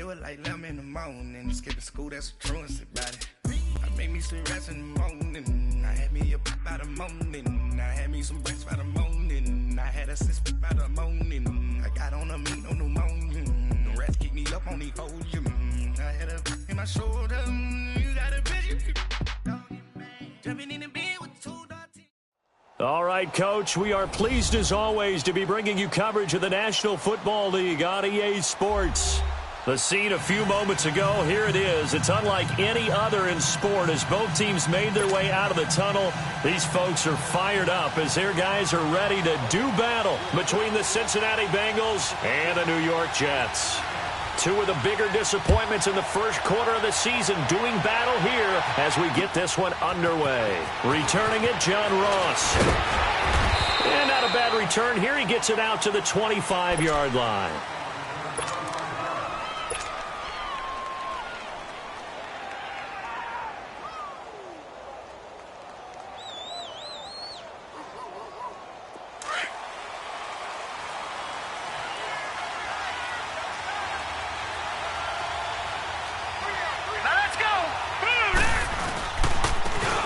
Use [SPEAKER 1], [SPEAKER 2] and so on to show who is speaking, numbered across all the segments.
[SPEAKER 1] do it like 11 in the morning. Skip to school, that's what truancy about it. I made me some rest in the morning. I had me a pop by the morning. I had me some breakfast by the morning. I had a six pack by the morning. I got on a meat, no pneumonia. The rats keep me up on the podium. I had a in my shoulder. You got a bitch. Jumping in the bed with 2 dots.
[SPEAKER 2] All right, Coach, we are pleased as always to be bringing you coverage of the National Football League on EA Sports. The scene a few moments ago, here it is. It's unlike any other in sport as both teams made their way out of the tunnel. These folks are fired up as their guys are ready to do battle between the Cincinnati Bengals and the New York Jets. Two of the bigger disappointments in the first quarter of the season doing battle here as we get this one underway. Returning it, John Ross. And not a bad return here. He gets it out to the 25-yard line.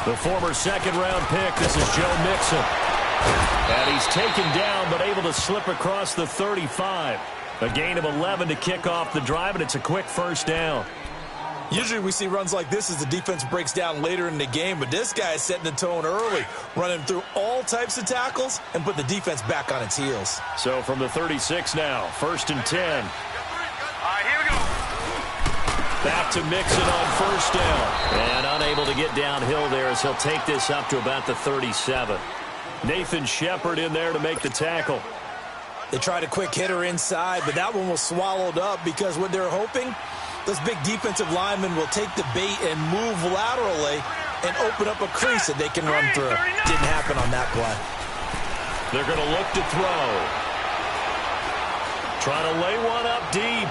[SPEAKER 2] The former second-round pick, this is Joe Mixon. And he's taken down but able to slip across the 35. A gain of 11 to kick off the drive, and it's a quick first down.
[SPEAKER 3] Usually we see runs like this as the defense breaks down later in the game, but this guy is setting the tone early, running through all types of tackles and put the defense back on its heels.
[SPEAKER 2] So from the 36 now, 1st and 10.
[SPEAKER 4] All right, here we go.
[SPEAKER 2] Back to Mixon on first down. And unable to get downhill there as he'll take this up to about the 37. Nathan Shepard in there to make the tackle.
[SPEAKER 3] They tried a quick hitter inside, but that one was swallowed up because what they're hoping, this big defensive lineman will take the bait and move laterally and open up a crease that they can run through. Didn't happen on that play.
[SPEAKER 2] They're going to look to throw. Trying to lay one up deep.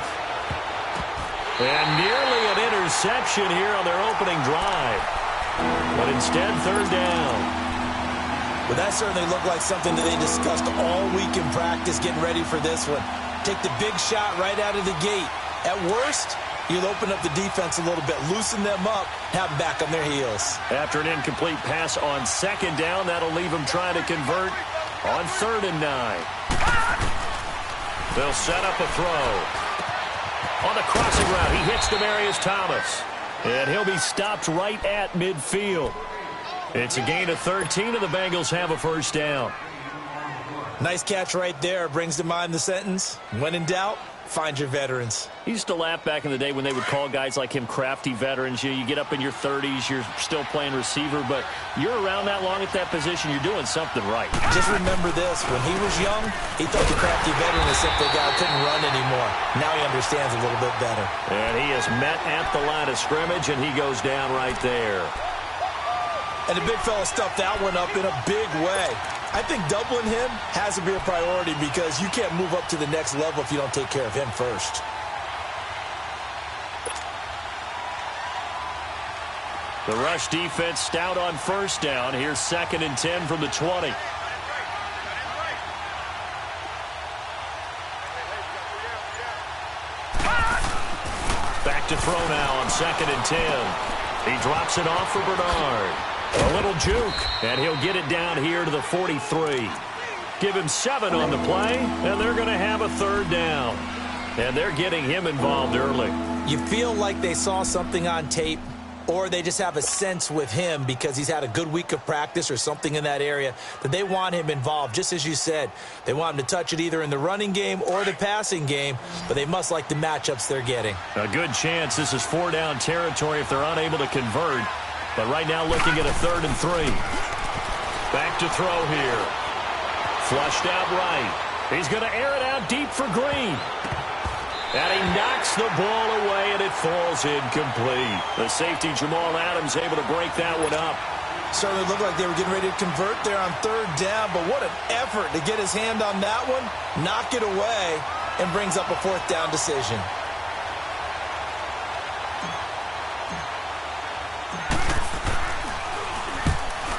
[SPEAKER 2] And nearly an interception here on their opening drive. But instead, 3rd down.
[SPEAKER 3] Well, that certainly looked like something that they discussed all week in practice getting ready for this one. Take the big shot right out of the gate. At worst, you'll open up the defense a little bit, loosen them up, have them back on their heels.
[SPEAKER 2] After an incomplete pass on 2nd down, that'll leave them trying to convert on 3rd and 9. They'll set up a throw. On the crossing route, he hits Demaryius Thomas. And he'll be stopped right at midfield. It's a gain of 13, and the Bengals have a first down.
[SPEAKER 3] Nice catch right there. Brings to mind the sentence, when in doubt, find your veterans.
[SPEAKER 2] He used to laugh back in the day when they would call guys like him crafty veterans. You get up in your 30s, you're still playing receiver, but you're around that long at that position, you're doing something right.
[SPEAKER 3] Just remember this, when he was young, he thought the crafty veteran was simply a guy who couldn't run anymore. Now he understands a little bit better.
[SPEAKER 2] And he is met at the line of scrimmage, and he goes down right there.
[SPEAKER 3] And the big fella stuffed that one up in a big way. I think doubling him has to be a priority because you can't move up to the next level if you don't take care of him first.
[SPEAKER 2] The rush defense stout on first down. Here's 2nd and 10 from the 20. Back to throw now on 2nd and 10. He drops it off for Bernard. A little juke, and he'll get it down here to the 43. Give him 7 on the play, and they're going to have a 3rd down. And they're getting him involved early.
[SPEAKER 3] You feel like they saw something on tape, or they just have a sense with him because he's had a good week of practice or something in that area that they want him involved. Just as you said, they want him to touch it either in the running game or the passing game, but they must like the matchups they're getting.
[SPEAKER 2] A good chance this is 4-down territory if they're unable to convert. But right now looking at a 3rd and 3. Back to throw here. Flushed out right. He's going to air it out deep for Green. And he knocks the ball away, and it falls incomplete. The safety, Jamal Adams, able to break that one up.
[SPEAKER 3] Certainly looked like they were getting ready to convert there on 3rd down, but what an effort to get his hand on that one, knock it away, and brings up a 4th down decision.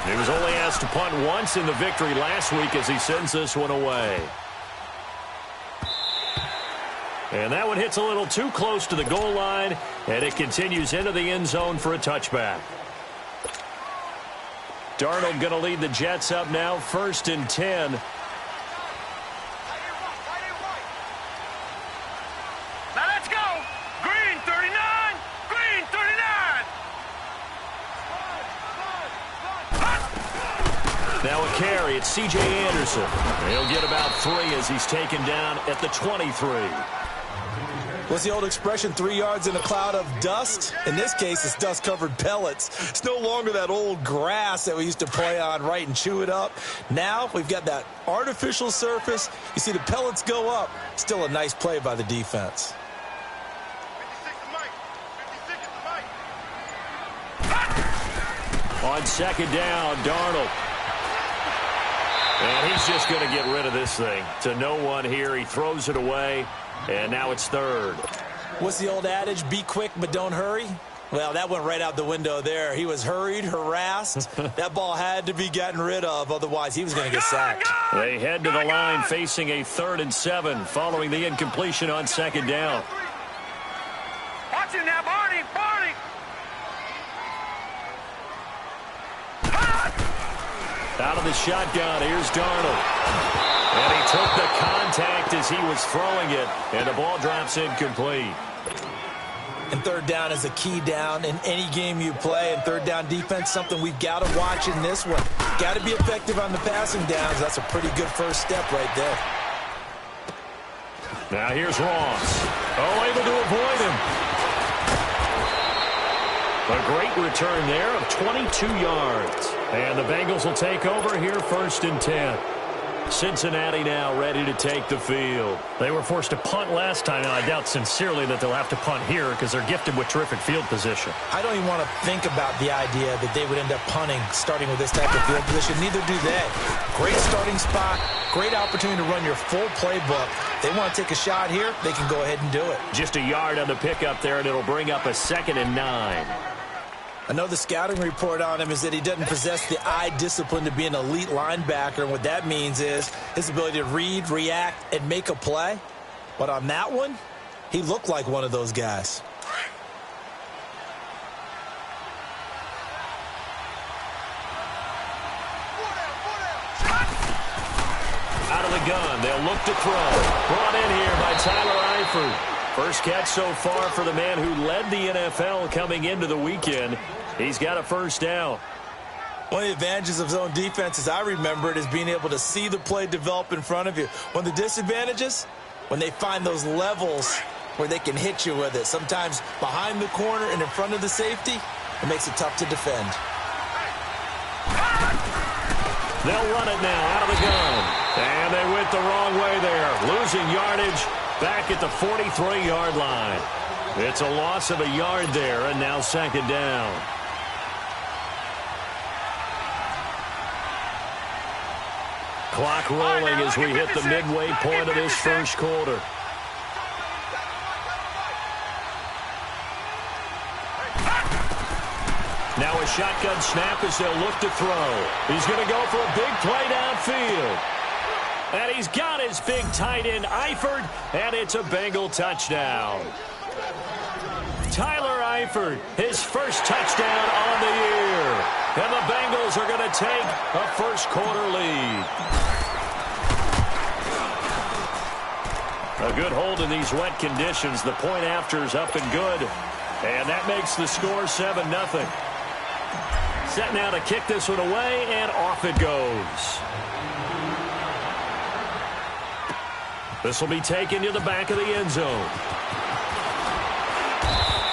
[SPEAKER 2] He was only asked to punt once in the victory last week as he sends this one away. And that one hits a little too close to the goal line, and it continues into the end zone for a touchback. Darnold going to lead the Jets up now, 1st and 10.
[SPEAKER 4] Now let's go. Green 39. Green 39.
[SPEAKER 2] Now a carry. It's C.J. Anderson. He'll get about 3 as he's taken down at the 23.
[SPEAKER 3] What's the old expression, 3 yards in a cloud of dust? In this case, it's dust-covered pellets. It's no longer that old grass that we used to play on, right, and chew it up. Now we've got that artificial surface. You see the pellets go up. Still a nice play by the defense.
[SPEAKER 4] 56 to Mike.
[SPEAKER 2] On 2nd down, Darnold. And he's just going to get rid of this thing. To no one here. He throws it away. And now it's 3rd.
[SPEAKER 3] What's the old adage? Be quick, but don't hurry. Well, that went right out the window there. He was hurried, harassed. That ball had to be gotten rid of. Otherwise, he was going to get sacked.
[SPEAKER 2] They head to the line facing a 3rd and 7 following the incompletion on 2nd down.
[SPEAKER 4] Watch him now, Barney. Barney.
[SPEAKER 2] Out of the shotgun, here's Darnold. And he took the contact as he was throwing it, and the ball drops incomplete.
[SPEAKER 3] And 3rd down is a key down in any game you play. And 3rd down defense, something we've got to watch in this one. Got to be effective on the passing downs. That's a pretty good first step right there.
[SPEAKER 2] Now here's Ross. Oh, able to avoid him. A great return there of 22 yards. And the Bengals will take over here, 1st and 10. Cincinnati now ready to take the field. They were forced to punt last time, and I doubt sincerely that they'll have to punt here because they're gifted with terrific field position.
[SPEAKER 3] I don't even want to think about the idea that they would end up punting starting with this type of field position. Neither do they. Great starting spot, great opportunity to run your full playbook. They want to take a shot here, they can go ahead and do it.
[SPEAKER 2] Just a yard on the pickup there, and it'll bring up a 2nd and 9.
[SPEAKER 3] I know the scouting report on him is that he doesn't possess the eye discipline to be an elite linebacker. And what that means is his ability to read, react, and make a play. But on that one, he looked like one of those guys.
[SPEAKER 2] Out of the gun, they'll look to throw. Brought in here by Tyler Eifert. First catch so far for the man who led the NFL coming into the weekend. He's got a 1st down.
[SPEAKER 3] One of the advantages of zone defense, as I remember it, is being able to see the play develop in front of you. One of the disadvantages, when they find those levels where they can hit you with it. Sometimes behind the corner and in front of the safety, it makes it tough to defend.
[SPEAKER 2] They'll run it now out of the gun. And they went the wrong way there. Losing yardage. Back at the 43-yard line. It's a loss of a yard there, and now 2nd down. Clock rolling as we hit the midway point of this 1st quarter. Now a shotgun snap as they'll look to throw. He's going to go for a big play downfield. And he's got his big tight end, Eifert, and it's a Bengal touchdown. Tyler Eifert, his 1st touchdown on the year. And the Bengals are going to take a 1st quarter lead. A good hold in these wet conditions. The point after is up and good. And that makes the score 7-0. Set now to kick this one away, and off it goes. This will be taken to the back of the end zone.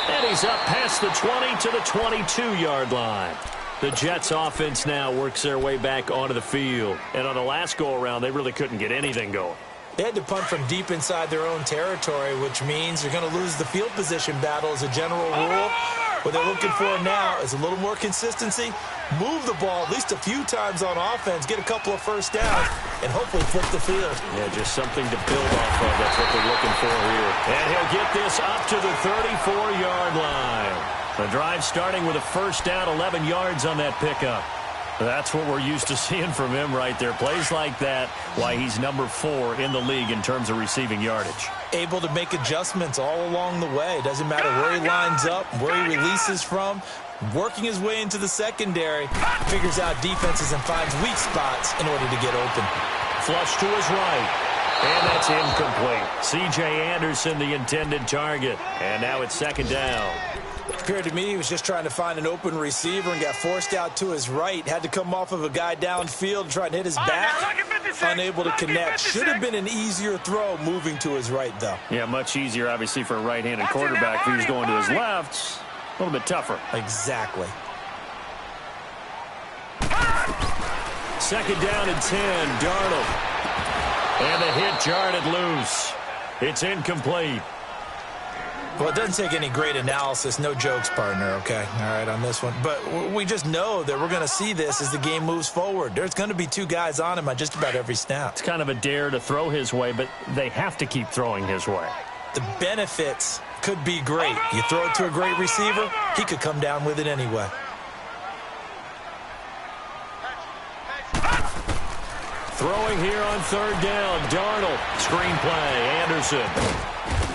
[SPEAKER 2] And he's up past the 20 to the 22-yard line. The Jets offense now works their way back onto the field. And on the last go-around, they really couldn't get anything going.
[SPEAKER 3] They had to punt from deep inside their own territory, which means you're going to lose the field position battle as a general rule. What they're looking for now is a little more consistency, move the ball at least a few times on offense, get a couple of 1st downs, and hopefully flip the field.
[SPEAKER 2] Yeah, just something to build off of. That's what they're looking for here. And he'll get this up to the 34-yard line. The drive starting with a 1st down, 11 yards on that pickup. That's what we're used to seeing from him right there. Plays like that, why he's number 4 in the league in terms of receiving yardage.
[SPEAKER 3] Able to make adjustments all along the way. Doesn't matter where he lines up, where he releases from. Working his way into the secondary, figures out defenses and finds weak spots in order to get open.
[SPEAKER 2] Flush to his right. And that's incomplete. C.J. Anderson, the intended target. And now it's second down.
[SPEAKER 3] Appeared to me he was just trying to find an open receiver and got forced out to his right. Had to come off of a guy downfield and try and hit his back. Unable to connect. Should have been an easier throw moving to his right, though.
[SPEAKER 2] Yeah, much easier, obviously, for a right-handed quarterback. If he was going to his left, a little bit tougher.
[SPEAKER 3] Exactly.
[SPEAKER 2] Second down and 10, Darnold. And the hit jarred loose. It's incomplete.
[SPEAKER 3] Well, it doesn't take any great analysis. No jokes, partner, okay? All right, on this one. But we just know that we're going to see this as the game moves forward. There's going to be 2 guys on him on just about every snap.
[SPEAKER 2] It's kind of a dare to throw his way, but they have to keep throwing his way.
[SPEAKER 3] The benefits could be great. You throw it to a great receiver, he could come down with it anyway.
[SPEAKER 2] Throwing here on third down, Darnold. Screenplay, Anderson.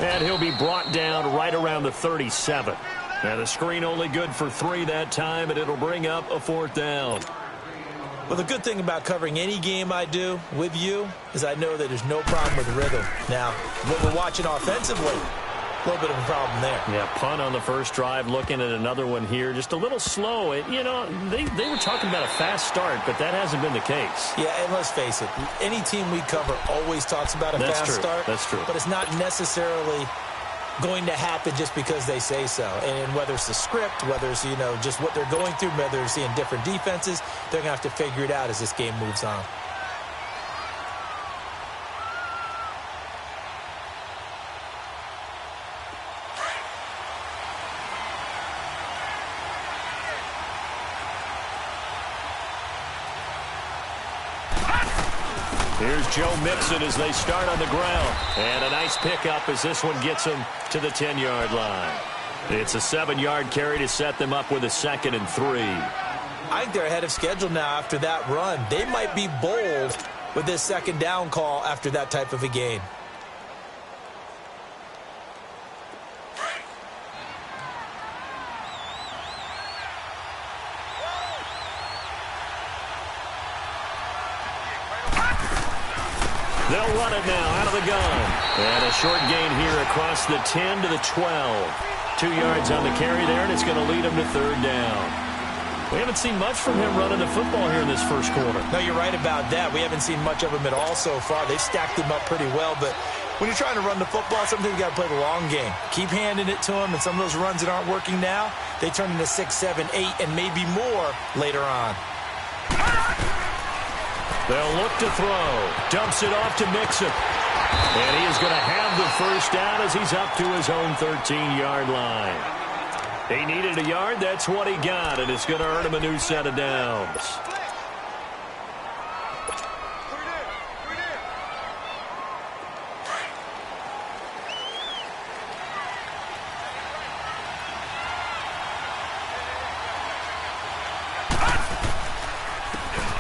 [SPEAKER 2] And he'll be brought down right around the 37. Now the screen only good for 3 that time, and it'll bring up a 4th down.
[SPEAKER 3] Well, the good thing about covering any game I do with you is I know that there's no problem with rhythm. Now, what we're watching offensively, a little bit of a problem there.
[SPEAKER 2] Yeah, punt on the first drive, looking at another one here. Just a little slow. You know, they were talking about a fast start, but that hasn't been the case.
[SPEAKER 3] Yeah, and let's face it, any team we cover always talks about a fast start.
[SPEAKER 2] That's true.
[SPEAKER 3] But it's not necessarily going to happen just because they say so. And whether it's the script, whether it's, you know, just what they're going through, whether they're seeing different defenses, they're going to have to figure it out as this game moves on.
[SPEAKER 2] Here's Joe Mixon as they start on the ground. And a nice pickup as this one gets him to the 10-yard line. It's a 7-yard carry to set them up with a 2nd and 3.
[SPEAKER 3] I think they're ahead of schedule now after that run. They might be bold with this 2nd down call after that type of a game.
[SPEAKER 2] They'll run it now out of the gun. And a short gain here across the 10 to the 12. 2 yards on the carry there, and it's going to lead them to 3rd down. We haven't seen much from him running the football here in this first quarter.
[SPEAKER 3] No, you're right about that. We haven't seen much of him at all so far. They've stacked him up pretty well, but when you're trying to run the football, sometimes you got to play the long game. Keep handing it to him, and some of those runs that aren't working now, they turn into 6, 7, 8, and maybe more later on.
[SPEAKER 2] They'll look to throw. Dumps it off to Mixon. And he is going to have the first down as he's up to his own 13-yard line. He needed a yard. That's what he got, and it's going to earn him a new set of downs.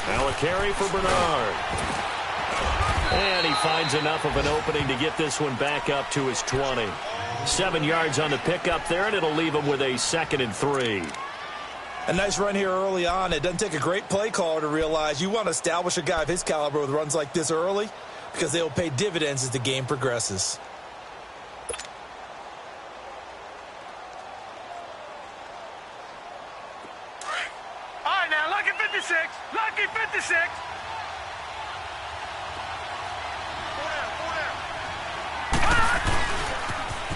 [SPEAKER 2] Now a carry for Bernard. And he finds enough of an opening to get this one back up to his 20. 7 yards on the pickup there, and it'll leave him with a 2nd and 3.
[SPEAKER 3] A nice run here early on. It doesn't take a great play caller to realize you want to establish a guy of his caliber with runs like this early because they'll pay dividends as the game progresses.
[SPEAKER 4] All right, now, lucky 56. Lucky 56.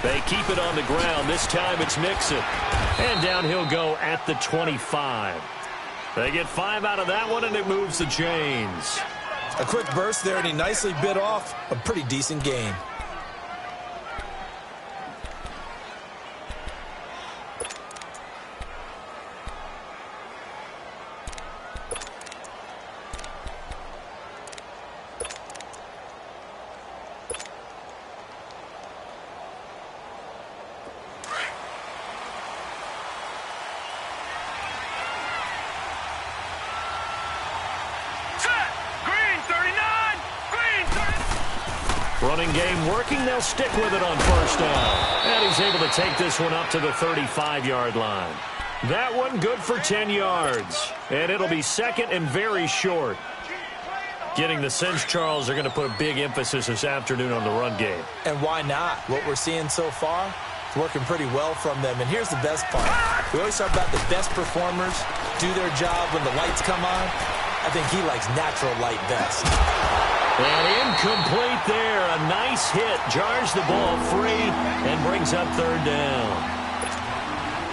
[SPEAKER 2] They keep it on the ground. This time it's Mixon. And down he'll go at the 25. They get 5 out of that one, and it moves the chains.
[SPEAKER 3] A quick burst there, and he nicely bit off a pretty decent gain.
[SPEAKER 2] Running game working. They'll stick with it on first down. And he's able to take this one up to the 35-yard line. That one good for 10 yards. And it'll be second and very short. Getting the sense, Charles, they're going to put a big emphasis this afternoon on the run game.
[SPEAKER 3] And why not? What we're seeing so far, it's working pretty well from them. And here's the best part. We always talk about the best performers do their job when the lights come on. I think he likes natural light best.
[SPEAKER 2] And incomplete there. A nice hit. Jars the ball free and brings up third down.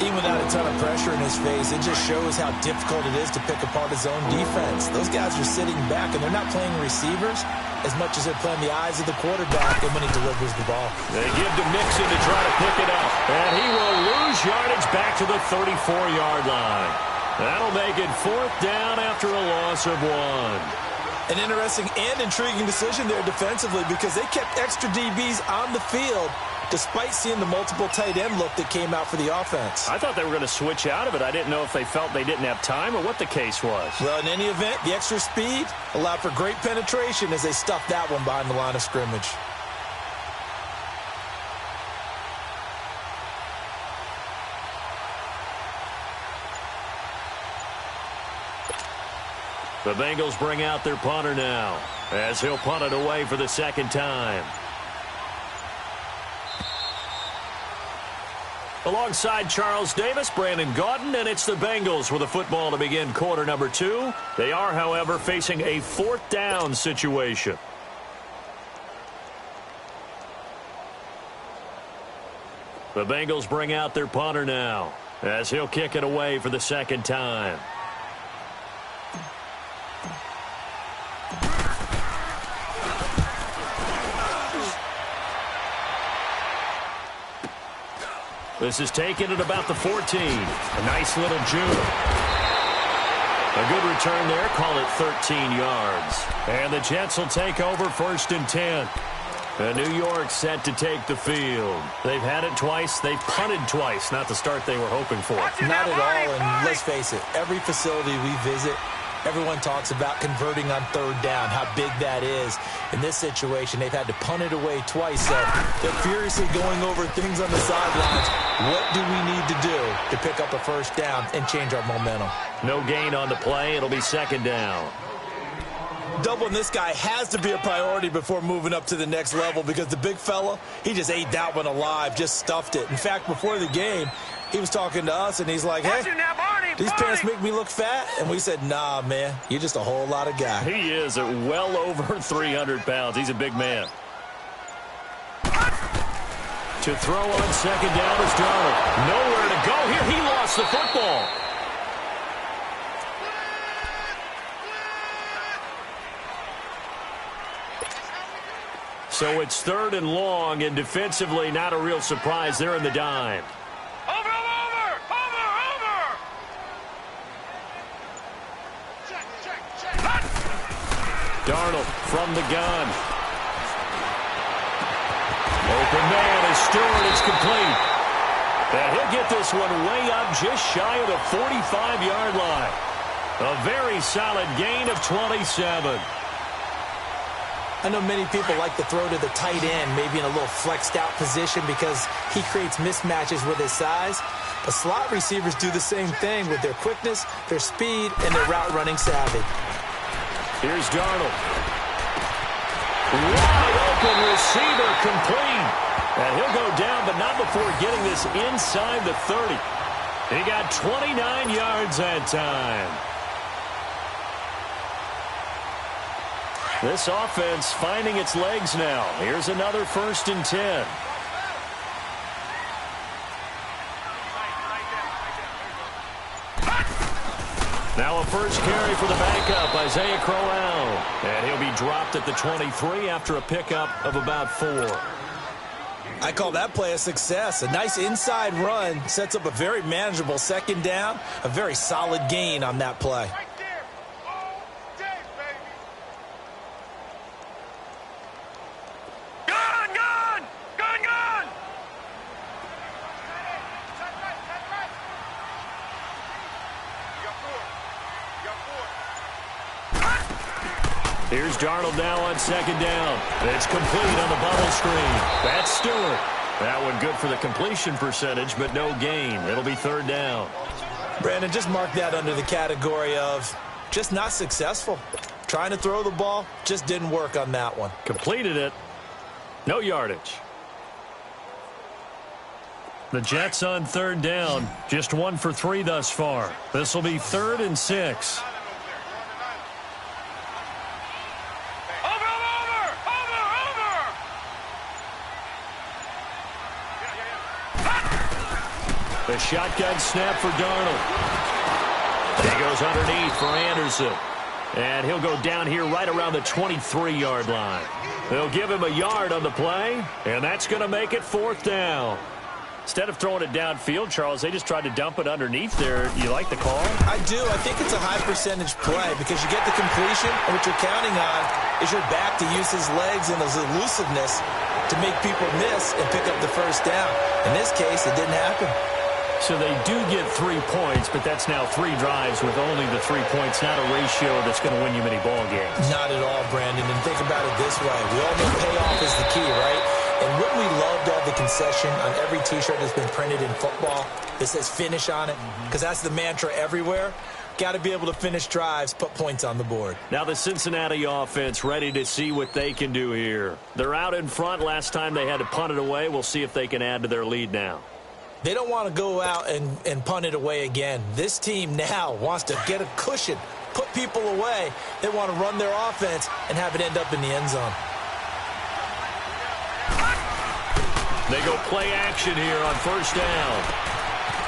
[SPEAKER 3] Even without a ton of pressure in his face, it just shows how difficult it is to pick apart his own defense. Those guys are sitting back, and they're not playing receivers as much as they're playing the eyes of the quarterback and when he delivers the ball.
[SPEAKER 2] They give to Mixon to try to pick it up. And he will lose yardage back to the 34-yard line. That'll make it fourth down after a loss of 1.
[SPEAKER 3] An interesting and intriguing decision there defensively because they kept extra DBs on the field despite seeing the multiple tight end look that came out for the offense.
[SPEAKER 2] I thought they were going to switch out of it. I didn't know if they felt they didn't have time or what the case was.
[SPEAKER 3] Well, in any event, the extra speed allowed for great penetration as they stuffed that one behind the line of scrimmage.
[SPEAKER 2] The Bengals bring out their punter now as he'll punt it away for the second time. Alongside Charles Davis, Brandon Gaudin, and it's the Bengals with the football to begin quarter number 2. They are, however, facing a fourth down situation. The Bengals bring out their punter now as he'll kick it away for the second time. This is taken at about the 14. A nice little juke. A good return there. Call it 13 yards. And the Jets will take over first and 10. And New York set to take the field. They've had it twice. They've punted twice. Not the start they were hoping for.
[SPEAKER 3] Not at all. And let's face it, every facility we visit, everyone talks about converting on third down, how big that is. In this situation, they've had to punt it away twice, so they're furiously going over things on the sidelines. What do we need to do to pick up a first down and change our momentum?
[SPEAKER 2] No gain on the play. It'll be second down.
[SPEAKER 3] Doubling this guy has to be a priority before moving up to the next level because the big fella, he just ate that one alive, just stuffed it. In fact, before the game, he was talking to us, and he's like, hey, these pants make me look fat? And we said, nah, man, you're just a whole lot of guy.
[SPEAKER 2] He is at well over 300 pounds. He's a big man. To throw on second down is Darnold. Nowhere to go here. He lost the football. So it's third and long, and defensively not a real surprise. They're in the dime.
[SPEAKER 4] Over!
[SPEAKER 2] Darnold from the gun. Open man is Stewart. It's complete. And he'll get this one way up just shy of the 45-yard line. A very solid gain of 27.
[SPEAKER 3] I know many people like to throw to the tight end, maybe in a little flexed out position because he creates mismatches with his size. But slot receivers do the same thing with their quickness, their speed, and their route running savvy.
[SPEAKER 2] Here's Darnold. Wide open receiver complete. And he'll go down, but not before getting this inside the 30. He got 29 yards that time. This offense finding its legs now. Here's another first and 10. Now a first carry for the backup, Isaiah Crowell. And he'll be dropped at the 23 after a pickup of about 4.
[SPEAKER 3] I call that play a success. A nice inside run sets up a very manageable second down. A very solid gain on that play.
[SPEAKER 2] Here's Darnold now on second down. It's complete on the bubble screen. That's Stewart. That one good for the completion percentage, but no gain. It'll be third down.
[SPEAKER 3] Brandon, just mark that under the category of just not successful. Trying to throw the ball, just didn't work on that one.
[SPEAKER 2] Completed it. No yardage. The Jets on third down. Just 1 for 3 thus far. This will be 3rd and 6. The shotgun snap for Darnold. He goes underneath for Anderson. And he'll go down here right around the 23-yard line. They'll give him a yard on the play, and that's going to make it 4th down. Instead of throwing it downfield, Charles, they just tried to dump it underneath there. You like the call?
[SPEAKER 3] I do. I think it's a high-percentage play because you get the completion, and what you're counting on is your back to use his legs and his elusiveness to make people miss and pick up the first down. In this case, it didn't happen.
[SPEAKER 2] So they do get 3 points, but that's now 3 drives with only the 3 points, not a ratio that's going to win you many ball games.
[SPEAKER 3] Not at all, Brandon. And think about it this way. We all know payoff is the key, right? And wouldn't we love to have the concession on every T-shirt that's been printed in football that says finish on it? Because that's the mantra everywhere. Got to be able to finish drives, put points on the board.
[SPEAKER 2] Now the Cincinnati offense ready to see what they can do here. They're out in front. Last time they had to punt it away. We'll see if they can add to their lead now.
[SPEAKER 3] They don't want to go out and punt it away again. This team now wants to get a cushion, put people away. They want to run their offense and have it end up in the end zone.
[SPEAKER 2] They go play action here on first down.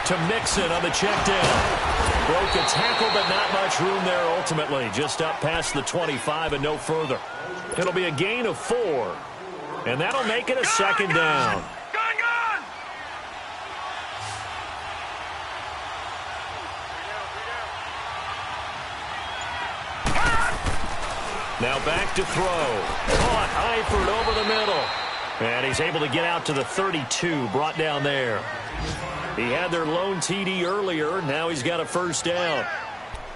[SPEAKER 2] To Mixon on the check down. Broke a tackle, but not much room there ultimately. Just up past the 25 and no further. It'll be a gain of 4. And that'll make it a second down. Now back to throw. Caught Eifert over the middle. And he's able to get out to the 32, brought down there. He had their lone TD earlier. Now he's got a first down.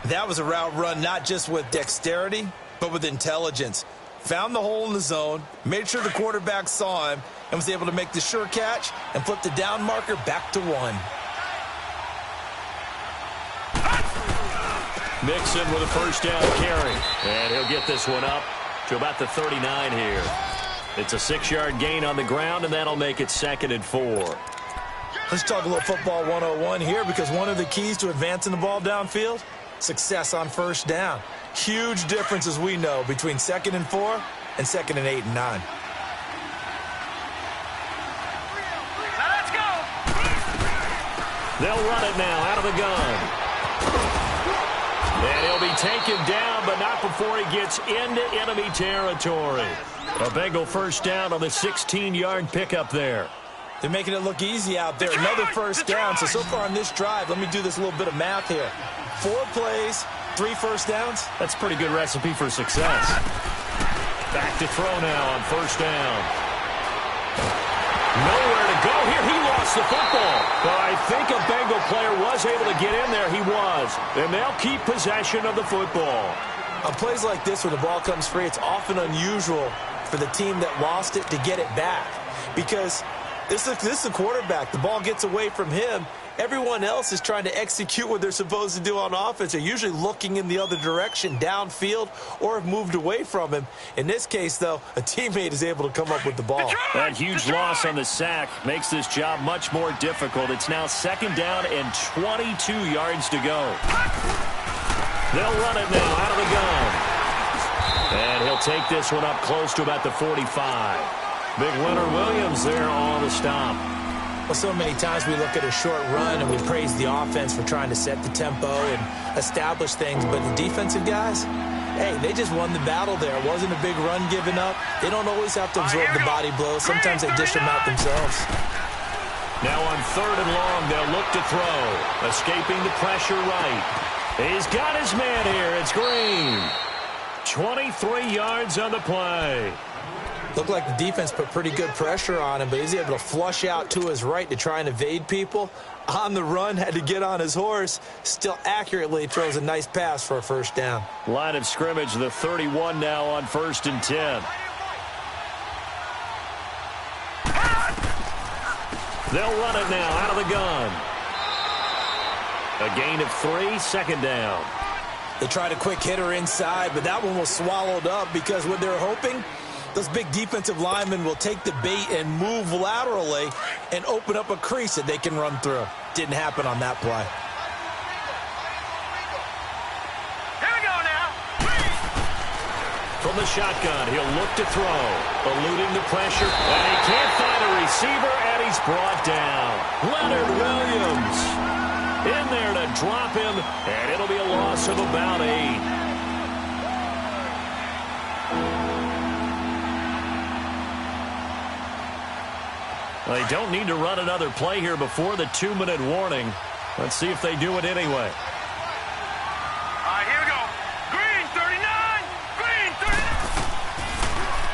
[SPEAKER 3] That was a route run not just with dexterity, but with intelligence. Found the hole in the zone, made sure the quarterback saw him, and was able to make the sure catch and flip the down marker back to 1.
[SPEAKER 2] Mixon with a first down carry. And he'll get this one up to about the 39 here. It's a 6-yard gain on the ground, and that'll make it 2nd and 4.
[SPEAKER 3] Let's talk a little football 101 here, because one of the keys to advancing the ball downfield, success on first down. Huge difference, as we know, between 2nd and 4 and 2nd and 8 and 9.
[SPEAKER 4] Let's go.
[SPEAKER 2] They'll run it now out of the gun. And he'll be taken down, but not before he gets into enemy territory. A Bengal first down on the 16-yard pickup there.
[SPEAKER 3] They're making it look easy out there. Another first down. So far on this drive, let me do this little bit of math here. 4 plays, 3 first downs.
[SPEAKER 2] That's a pretty good recipe for success. Back to throw now on first down. Nowhere to go here. He lost the football. But I think a Bengal player was able to get in there. He was. And they'll keep possession of the football.
[SPEAKER 3] On plays like this, when the ball comes free, it's often unusual for the team that lost it to get it back. Because this is the quarterback. The ball gets away from him. Everyone else is trying to execute what they're supposed to do on offense. They're usually looking in the other direction, downfield, or have moved away from him. In this case, though, a teammate is able to come up with the ball.
[SPEAKER 2] That huge loss on the sack makes this job much more difficult. It's now 2nd down and 22 yards to go. They'll run it now out of the gun. And he'll take this one up close to about the 45. Big Leonard Williams there on the stop.
[SPEAKER 3] Well, so many times we look at a short run and we praise the offense for trying to set the tempo and establish things, but the defensive guys, hey, they just won the battle there. It wasn't a big run given up. They don't always have to absorb the body blows. Sometimes they dish them out themselves.
[SPEAKER 2] Now on 3rd and long, they'll look to throw. Escaping the pressure right. He's got his man here. It's Green. 23 yards on the play.
[SPEAKER 3] Looked like the defense put pretty good pressure on him, but he's able to flush out to his right to try and evade people. On the run, had to get on his horse. Still accurately throws a nice pass for a first down.
[SPEAKER 2] Line of scrimmage, the 31 now on 1st and 10. They'll run it now out of the gun. A gain of 3, second down.
[SPEAKER 3] They tried a quick hitter inside, but that one was swallowed up because what they're hoping, those big defensive linemen will take the bait and move laterally and open up a crease that they can run through. Didn't happen on that play.
[SPEAKER 4] Here we go now.
[SPEAKER 2] From the shotgun, he'll look to throw. Eluding the pressure, and he can't find a receiver, and he's brought down. Leonard Williams in there to drop him, and it'll be a loss of about 8. They don't need to run another play here before the 2-minute warning. Let's see if they do it anyway.
[SPEAKER 4] All right, here we go. Green 39. Green 39.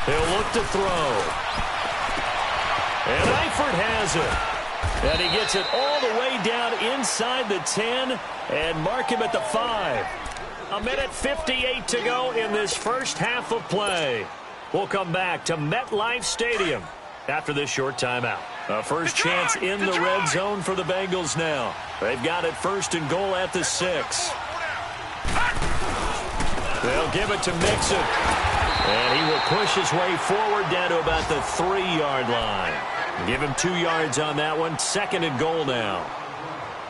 [SPEAKER 2] He'll look to throw. And Eifert has it. And he gets it all the way down inside the 10 and mark him at the 5. 1:58 to go in this first half of play. We'll come back to MetLife Stadium after this short timeout. A first chance in the red zone for the Bengals now. They've got it 1st and goal at the 6. They'll give it to Mixon. And he will push his way forward down to about the 3-yard line. Give him 2 yards on that one. 2nd and goal now.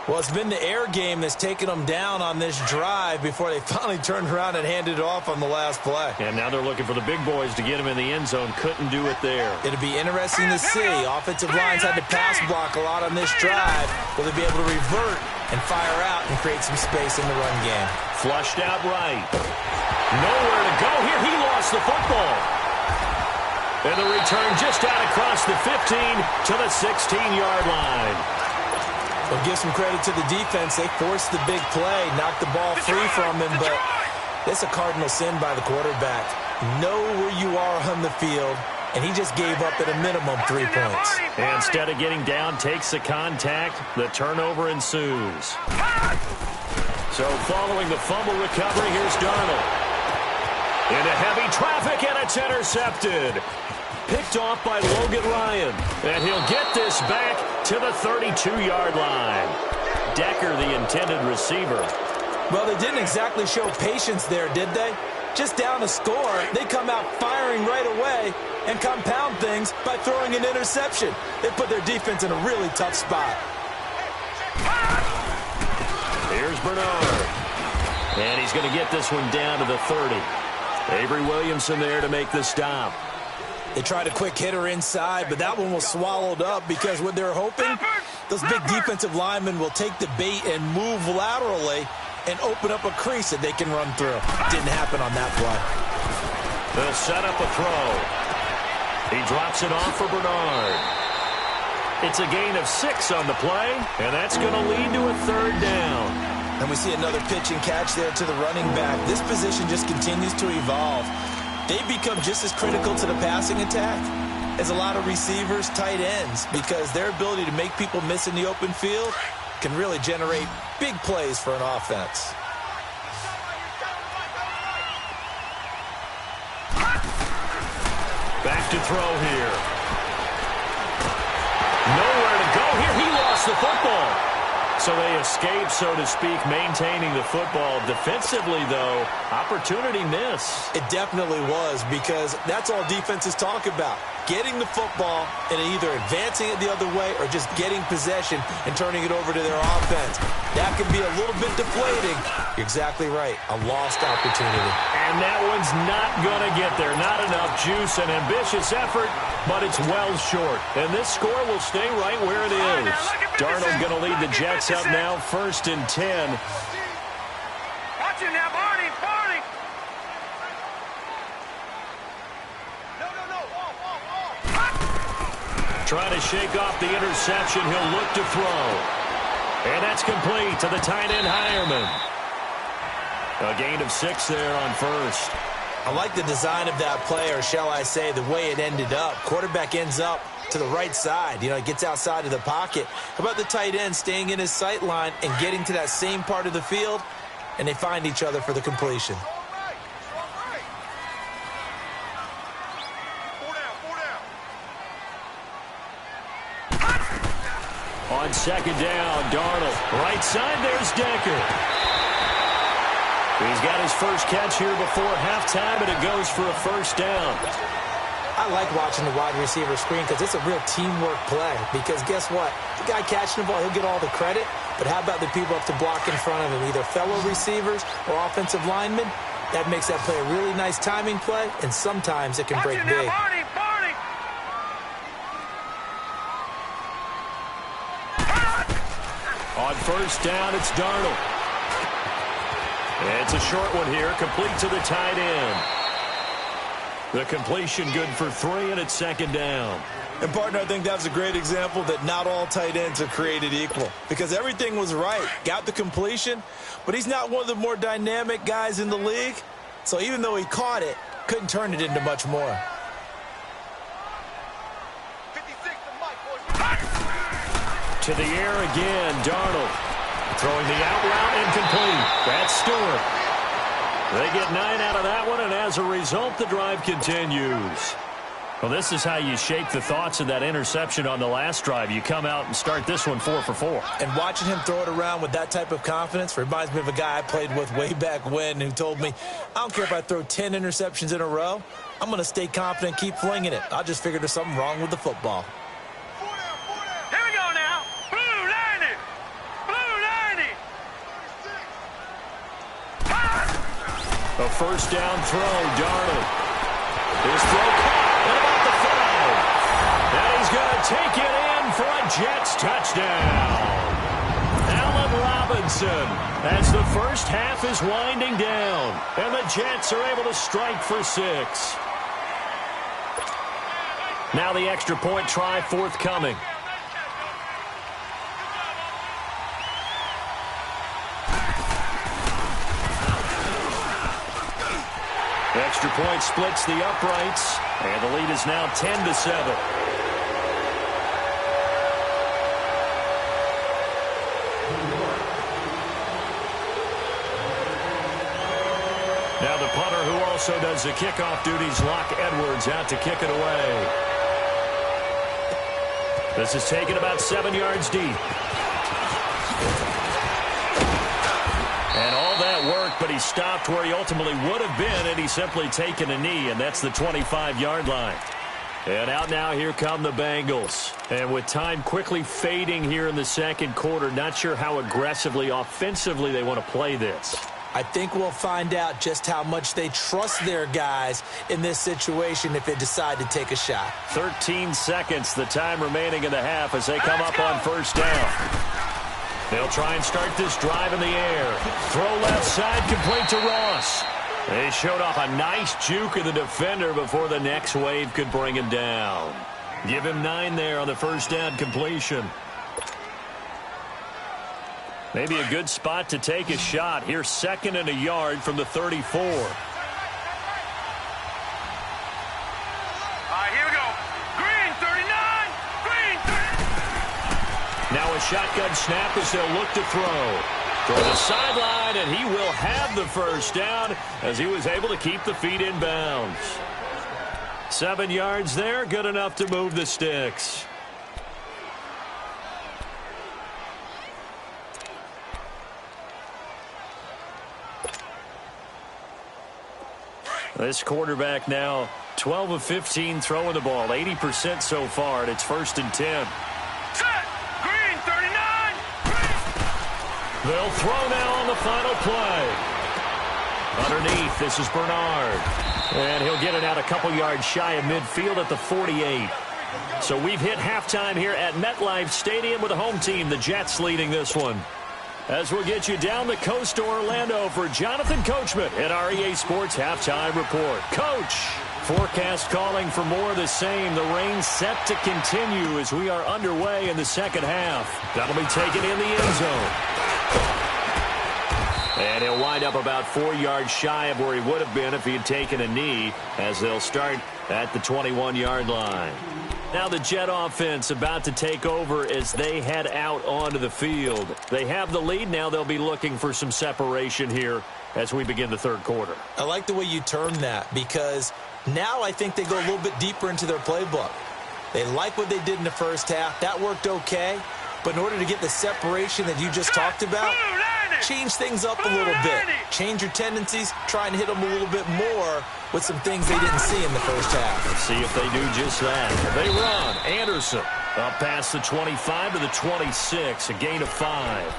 [SPEAKER 3] Well, it's been the air game that's taken them down on this drive before they finally turned around and handed it off on the last play.
[SPEAKER 2] And now they're looking for the big boys to get him in the end zone. Couldn't do it there.
[SPEAKER 3] It'll be interesting to see. Offensive lines had to pass block a lot on this drive. Will they be able to revert and fire out and create some space in the run game?
[SPEAKER 2] Flushed out right. Nowhere to go here. He lost the football. And the return just out across the 15 to the 16-yard line.
[SPEAKER 3] Well, give some credit to the defense. They forced the big play, knocked the ball free from him, but it's a cardinal sin by the quarterback. Know where you are on the field, and he just gave up at a minimum 3 points.
[SPEAKER 2] And instead of getting down, takes the contact. The turnover ensues. So following the fumble recovery, here's Darnold. Into heavy traffic, and it's intercepted. Picked off by Logan Ryan. And he'll get this back to the 32-yard line. Decker, the intended receiver.
[SPEAKER 3] Well, they didn't exactly show patience there, did they? Just down a score, they come out firing right away and compound things by throwing an interception. They put their defense in a really tough spot.
[SPEAKER 2] Here's Bernard. And he's going to get this one down to the 30. Avery Williamson there to make the stop.
[SPEAKER 3] They tried a quick hitter inside, but that one was swallowed up because what they're hoping, those big defensive linemen will take the bait and move laterally and open up a crease that they can run through. Didn't happen on that play.
[SPEAKER 2] They'll set up a throw. He drops it off for Bernard. It's a gain of 6 on the play, and that's going to lead to a 3rd down.
[SPEAKER 3] And we see another pitch and catch there to the running back. This position just continues to evolve. They become just as critical to the passing attack as a lot of receivers, tight ends, because their ability to make people miss in the open field can really generate big plays for an offense.
[SPEAKER 2] Back to throw here. Nowhere to go here. He lost the football. So they escape, so to speak, maintaining the football. Defensively, though, opportunity miss.
[SPEAKER 3] It definitely was, because that's all defenses talk about. Getting the football and either advancing it the other way or just getting possession and turning it over to their offense. That can be a little bit deflating. You're exactly right. A lost opportunity.
[SPEAKER 2] And that one's not going to get there. Not enough juice and ambitious effort, but it's well short. And this score will stay right where it is. Darnold going to lead the Jets up now, 1st and 10.
[SPEAKER 4] Watch him now, Barney, Barney.
[SPEAKER 2] Trying to shake off the interception. He'll look to throw. And that's complete to the tight end, Hireman. A gain of 6 there on 1st.
[SPEAKER 3] I like the design of that play, or shall I say the way it ended up. Quarterback ends up to the right side. You know, it gets outside of the pocket. How about the tight end staying in his sight line and getting to that same part of the field, and they find each other for the completion.
[SPEAKER 2] On second down, Darnold. Right side, there's Decker. He's got his first catch here before halftime, and it goes for a first down.
[SPEAKER 3] I like watching the wide receiver screen because it's a real teamwork play. Because guess what? The guy catching the ball, he'll get all the credit. But how about the people up to block in front of him, either fellow receivers or offensive linemen? That makes that play a really nice timing play, and sometimes it can break big.
[SPEAKER 2] On first down, it's Darnold. It's a short one here, complete to the tight end. The completion good for 3, and it's second down.
[SPEAKER 3] And, partner, I think that's a great example that not all tight ends are created equal. Because everything was right. Got the completion, but he's not one of the more dynamic guys in the league. So even though he caught it, couldn't turn it into much more.
[SPEAKER 2] To the air again, Darnold. Throwing the out route, incomplete. That's Stewart. They get 9 out of that one, and as a result, the drive continues. Well, this is how you shake the thoughts of that interception on the last drive. You come out and start this one 4 for 4.
[SPEAKER 3] And watching him throw it around with that type of confidence reminds me of a guy I played with way back when who told me, I don't care if I throw 10 interceptions in a row. I'm going to stay confident and keep flinging it. I just figured there's something wrong with the football.
[SPEAKER 2] A first down throw, Darnold. His throw caught at about the 5. And he's going to take it in for a Jets touchdown. Allen Robinson, as the first half is winding down. And the Jets are able to strike for 6. Now the extra point try forthcoming. Extra point splits the uprights, and the lead is now 10-7. Now the punter, who also does the kickoff duties, Locke Edwards, out to kick it away. This is taken about 7 yards deep. And all that work, but he stopped where he ultimately would have been, and he's simply taken a knee, and that's the 25-yard line. And out now, here come the Bengals. And with time quickly fading here in the second quarter, not sure how aggressively, offensively they want to play this.
[SPEAKER 3] I think we'll find out just how much they trust their guys in this situation if they decide to take a shot.
[SPEAKER 2] 13 seconds, the time remaining in the half as they come up on first down. They'll try and start this drive in the air. Throw left side, complete to Ross. They showed off a nice juke of the defender before the next wave could bring him down. Give him 9 there on the first down completion. Maybe a good spot to take a shot. Here, 2nd and a yard from the 34.
[SPEAKER 4] All right, here we go. Green, 39. Green, 39.
[SPEAKER 2] Now a shotgun snap as they'll look to throw. For the sideline, and he will have the first down as he was able to keep the feet in bounds. 7 yards there, good enough to move the sticks. This quarterback now 12 of 15 throwing the ball, 80% so far, and it's 1st and 10.
[SPEAKER 4] Set. Green, 39. Green.
[SPEAKER 2] They'll throw now on the final play. Underneath, this is Bernard. And he'll get it out a couple yards shy of midfield at the 48. So we've hit halftime here at MetLife Stadium with the home team, the Jets, leading this one. As we'll get you down the coast to Orlando for Jonathan Coachman at our EA Sports Halftime Report. Coach, forecast calling for more of the same. The rain set to continue as we are underway in the second half. That'll be taken in the end zone. And he'll wind up about 4 yards shy of where he would have been if he had taken a knee, as they'll start at the 21-yard line. Now the Jet offense about to take over as they head out onto the field. They have the lead. Now they'll be looking for some separation here as we begin the third quarter.
[SPEAKER 3] I like the way you term that, because now I think they go a little bit deeper into their playbook. They like what they did in the first half. That worked okay. But in order to get the separation that you just talked about, change things up a little bit. Change your tendencies. Try and hit them a little bit more with some things they didn't see in the first half.
[SPEAKER 2] Let's see if they do just that. They run. Anderson up past the 25 to the 26, a gain of 5.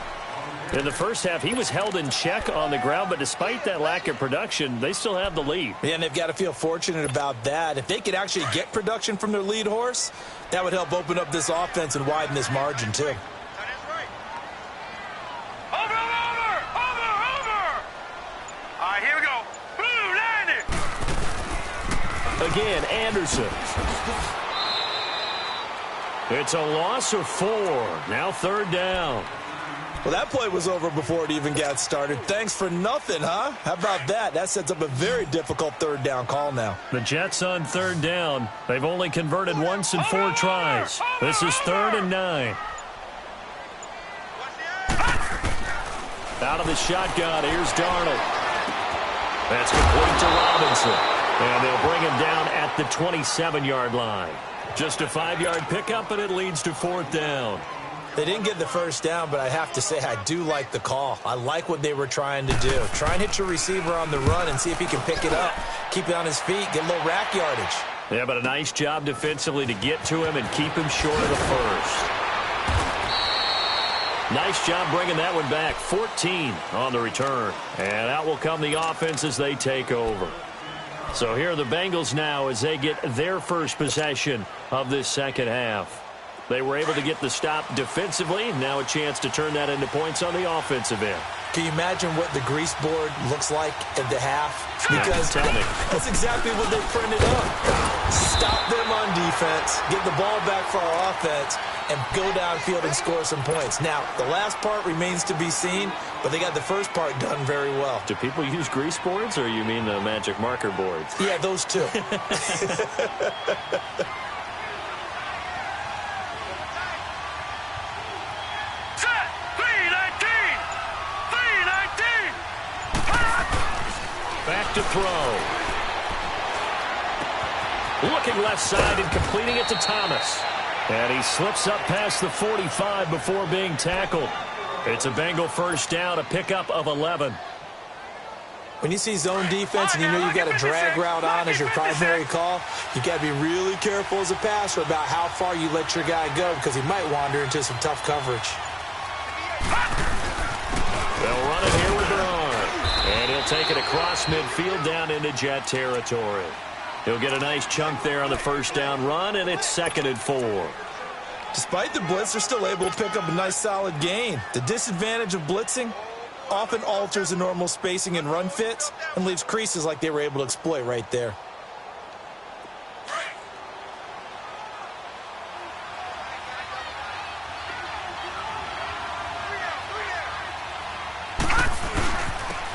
[SPEAKER 2] In the first half, he was held in check on the ground, but despite that lack of production, they still have the lead.
[SPEAKER 3] Yeah, and they've got to feel fortunate about that. If they could actually get production from their lead horse, that would help open up this offense and widen this margin, too.
[SPEAKER 2] Again, Anderson. It's a loss of 4. Now third down.
[SPEAKER 3] Well, that play was over before it even got started. Thanks for nothing, huh? How about that? That sets up a very difficult third down call now.
[SPEAKER 2] The Jets on third down. They've only converted once in 4 tries. This is 3rd and 9. Out of the shotgun, here's Darnold. That's complete to Robinson. And they'll bring him down at the 27-yard line. Just a 5-yard pickup, and it leads to 4th down.
[SPEAKER 3] They didn't get the first down, but I have to say I do like the call. I like what they were trying to do. Try and hit your receiver on the run and see if he can pick it up, keep it on his feet, get a little rack yardage.
[SPEAKER 2] Yeah, but a nice job defensively to get to him and keep him short of the first. Nice job bringing that one back. 14 on the return. And out will come the offense as they take over. So here are the Bengals now as they get their first possession of this second half. They were able to get the stop defensively. Now a chance to turn that into points on the offensive end.
[SPEAKER 3] Can you imagine what the grease board looks like at the half? Because that's exactly what they printed up. Stop them on defense, get the ball back for our offense, and go downfield and score some points. Now, the last part remains to be seen, but they got the first part done very well.
[SPEAKER 2] Do people use grease boards, or you mean the magic marker boards?
[SPEAKER 3] Yeah, those two.
[SPEAKER 2] Back to throw. Looking left side and completing it to Thomas. And he slips up past the 45 before being tackled. It's a Bengal first down, a pickup of 11.
[SPEAKER 3] When you see zone defense and you know you've got a drag route on as your primary call, you got to be really careful as a passer about how far you let your guy go, because he might wander into some tough coverage.
[SPEAKER 2] They'll run it here with their arm. And he'll take it across midfield down into Jet territory. He'll get a nice chunk there on the first down run, and it's 2nd and 4.
[SPEAKER 3] Despite the blitz, they're still able to pick up a nice solid gain. The disadvantage of blitzing often alters the normal spacing and run fits and leaves creases like they were able to exploit right there.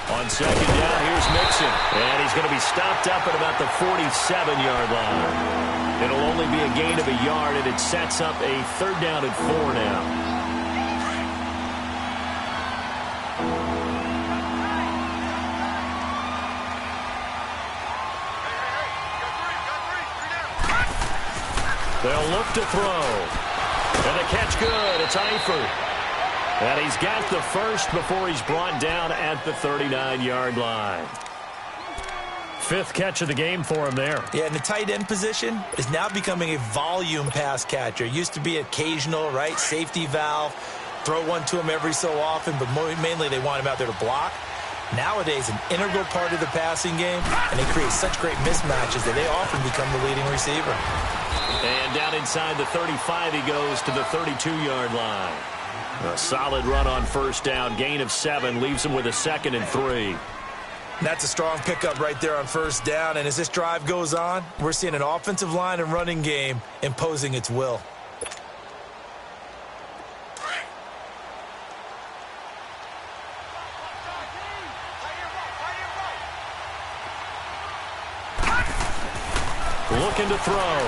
[SPEAKER 2] On second down, here's Mixon. And he's going to be stopped up at about the 47-yard line. It'll only be a gain of a yard, and it sets up a 3rd down and 4 now. They'll look to throw. And the catch good. It's Eifert. And he's got the first before he's brought down at the 39-yard line. 5th catch of the game for him there. Yeah, and the tight end position is now becoming a volume pass catcher. It used to be occasional, right, safety valve, throw one to him every so often, but mainly they want him out there to block. Nowadays, an integral part of the passing game, and they create such great mismatches that they often become the leading receiver. And down inside the 35, he goes to the 32-yard line. A solid run on first down, gain of 7, leaves him with a 2nd and 3. That's a strong pickup right there on first down, and as this drive goes on, we're seeing an offensive line and running game imposing its will. looking to throw.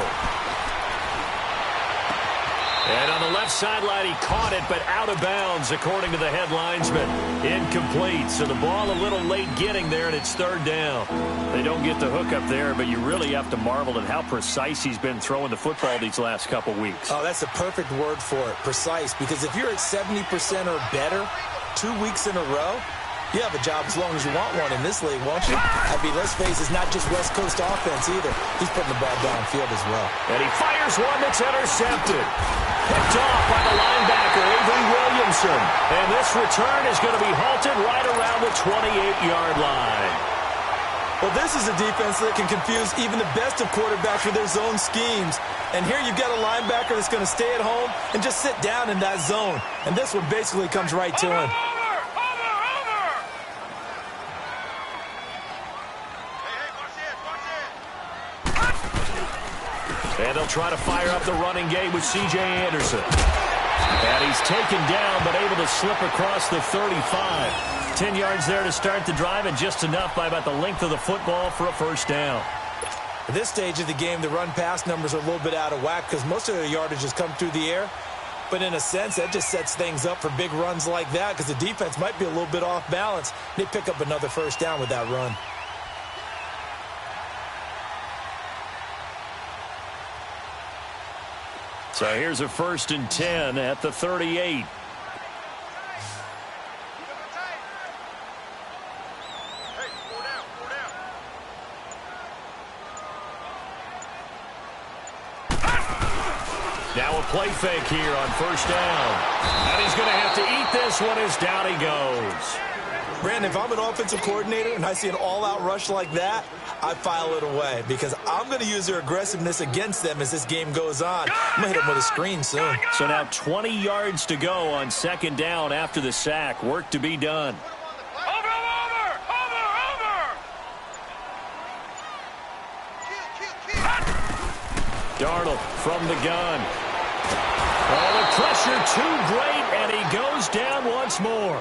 [SPEAKER 2] And on the left sideline, he caught it, but out of bounds, according to the head linesman. Incomplete. So the ball a little late getting there, and it's third down. They don't get the hook up there, but you really have to marvel at how precise he's been throwing the football these last couple weeks.
[SPEAKER 3] Oh, that's the perfect word for it, precise. Because if you're at 70% or better 2 weeks in a row, you have a job as long as you want one in this league, won't you? I mean, let's face it, it's not just West Coast offense either. He's putting the ball downfield as well.
[SPEAKER 2] And he fires one that's intercepted. Picked off by the linebacker, Avery Williamson. And this return is going to be halted right around the 28-yard line.
[SPEAKER 3] Well, this is a defense that can confuse even the best of quarterbacks with their zone schemes. And here you've got a linebacker that's going to stay at home and just sit down in that zone. And this one basically comes right to him.
[SPEAKER 2] And they'll try to fire up the running game with C.J. Anderson. And he's taken down, but able to slip across the 35. 10 yards there to start the drive, and just enough by about the length of the football for a first down.
[SPEAKER 3] At this stage of the game, the run-pass numbers are a little bit out of whack because most of their yardage has come through the air. But in a sense, that just sets things up for big runs like that because the defense might be a little bit off balance. They pick up another first down with that run.
[SPEAKER 2] So here's a 1st and 10 at the 38. Now a play fake here on first down. And he's going to have to eat this one as down he goes.
[SPEAKER 3] Brandon, if I'm an offensive coordinator and I see an all-out rush like that, I file it away because I'm going to use their aggressiveness against them as this game goes on. I'm going to hit them with a screen soon.
[SPEAKER 2] So now 20 yards to go on second down after the sack. Work to be done.
[SPEAKER 4] Over!
[SPEAKER 2] Darnold from the gun. Oh, the pressure too great, and he goes down once more.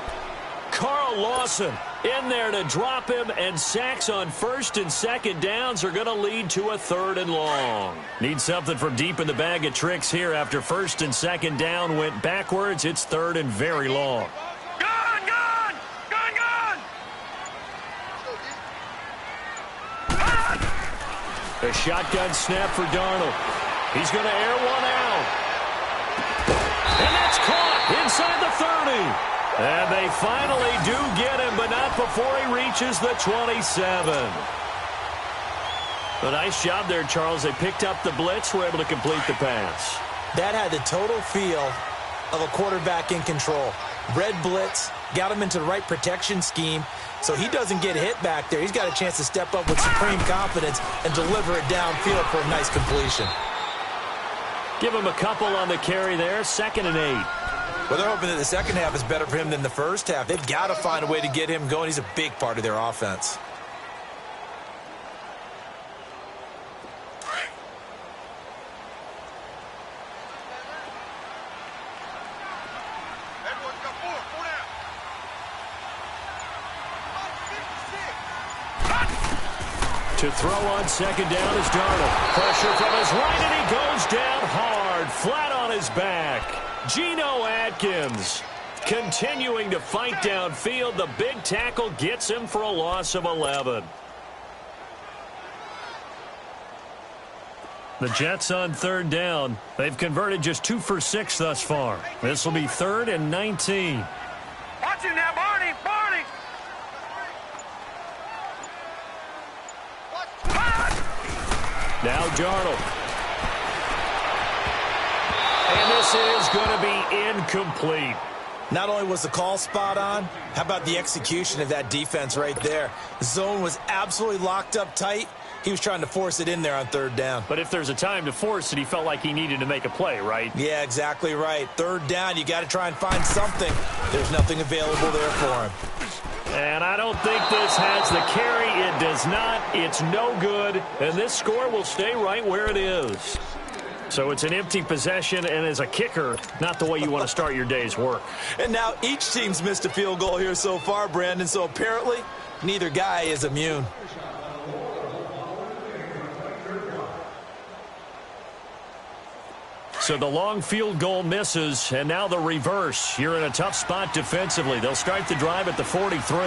[SPEAKER 2] Carl Lawson in there to drop him, and sacks on 1st and 2nd downs are going to lead to a 3rd and long. Need something from deep in the bag of tricks here after 1st and 2nd down went backwards. It's 3rd and very long.
[SPEAKER 4] Gun!
[SPEAKER 2] A shotgun snap for Darnold. He's going to air one out. And that's caught inside the 30. And they finally do get him, but not before he reaches the 27. A nice job there, Charles. They picked up the blitz, were able to complete the pass.
[SPEAKER 3] That had the total feel of a quarterback in control. Red blitz, got him into the right protection scheme, so he doesn't get hit back there. He's got a chance to step up with supreme confidence and deliver it downfield for a nice completion.
[SPEAKER 2] Give him a couple on the carry there, 2nd and 8.
[SPEAKER 3] Well, they're hoping that the second half is better for him than the first half. They've got to find a way to get him going. He's a big part of their offense.
[SPEAKER 2] To throw on second down is Darnold. Pressure from his right, and he goes down hard, flat on his back. Geno Atkins continuing to fight downfield. The big tackle gets him for a loss of 11. The Jets on 3rd down. They've converted just 2 for 6 thus far. This will be 3rd and 19.
[SPEAKER 4] Watch it now, Barney!
[SPEAKER 2] Now Darnold. And this is going to be incomplete.
[SPEAKER 3] Not only was the call spot on, how about the execution of that defense right there? The zone was absolutely locked up tight. He was trying to force it in there on 3rd down.
[SPEAKER 2] But if there's a time to force it, he felt like he needed to make a play, right?
[SPEAKER 3] Yeah, exactly right. 3rd down, you got to try and find something. There's nothing available there for him.
[SPEAKER 2] And I don't think this has the carry. It does not. It's no good. And this score will stay right where it is. So it's an empty possession, and as a kicker, not the way you want to start your day's work.
[SPEAKER 3] And now each team's missed a field goal here so far, Brandon, so apparently neither guy is immune.
[SPEAKER 2] So the long field goal misses, and now the reverse. You're in a tough spot defensively. They'll start the drive at the 43.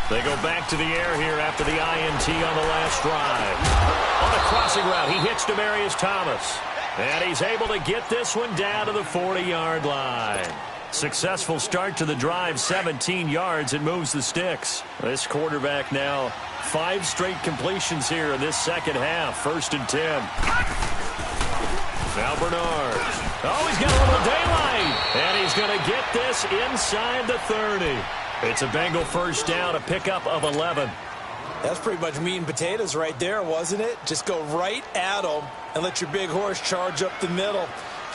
[SPEAKER 2] They go back to the air here after the INT on the last drive. On the crossing route, he hits Demaryius Thomas. And he's able to get this one down to the 40-yard line. Successful start to the drive, 17 yards, and moves the sticks. This quarterback now 5 straight completions here in this second half. 1st and 10. Now Bernard. Oh, he's got a little daylight. And he's going to get this inside the 30. It's a Bengal first down, a pickup of 11.
[SPEAKER 3] That's pretty much meat and potatoes right there, wasn't it? Just go right at them and let your big horse charge up the middle.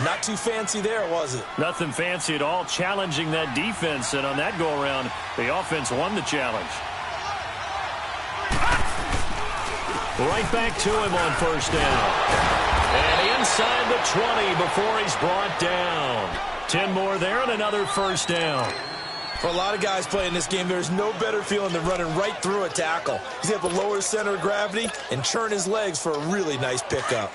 [SPEAKER 3] Not too fancy there, was it?
[SPEAKER 2] Nothing fancy at all, challenging that defense. And on that go-around, the offense won the challenge. Right back to him on first down. And inside the 20 before he's brought down. 10 more there and another first down.
[SPEAKER 3] For a lot of guys playing this game, there's no better feeling than running right through a tackle. He's able to lower his center of gravity and churn his legs for a really nice pickup.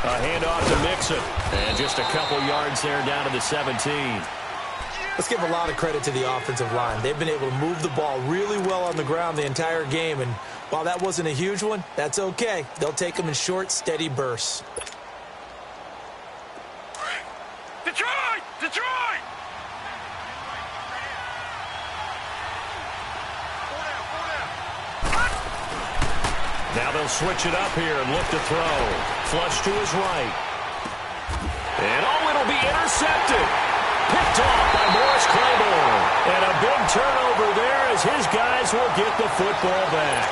[SPEAKER 2] A handoff to Mixon. And just a couple yards there down to the 17.
[SPEAKER 3] Let's give a lot of credit to the offensive line. They've been able to move the ball really well on the ground the entire game. And while that wasn't a huge one, that's okay. They'll take them in short, steady bursts.
[SPEAKER 4] Detroit! Detroit!
[SPEAKER 2] Now they'll switch it up here and look to throw. Flush to his right. And it'll be intercepted. Picked off by Morris Claiborne. And a big turnover there as his guys will get the football back.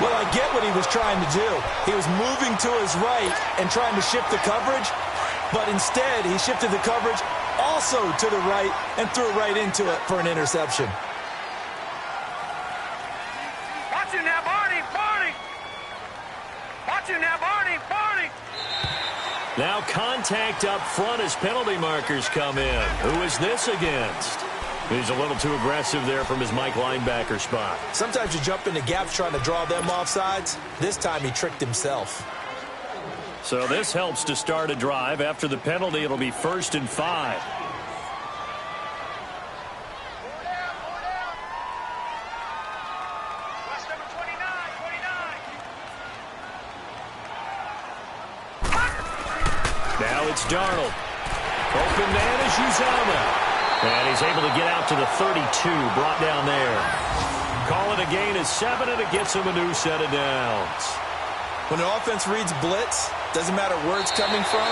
[SPEAKER 3] Well, I get what he was trying to do. He was moving to his right and trying to shift the coverage, but instead he shifted the coverage also to the right and threw it right into it for an interception.
[SPEAKER 4] Watch him now, Barney! Barney! Watch him now, Barney! Barney!
[SPEAKER 2] Now contact up front as penalty markers come in. Who is this against? He's a little too aggressive there from his Mike linebacker spot.
[SPEAKER 3] Sometimes you jump into gaps trying to draw them off sides. This time he tricked himself.
[SPEAKER 2] So this helps to start a drive. After the penalty, it'll be 1st and 5.
[SPEAKER 4] Watch number 29, 29.
[SPEAKER 2] Now it's Darnold. Open man is Uzomah. And he's able to get out to the 32, brought down there. Call it a gain of 7, and it gets him a new set of downs.
[SPEAKER 3] When an offense reads blitz, doesn't matter where it's coming from,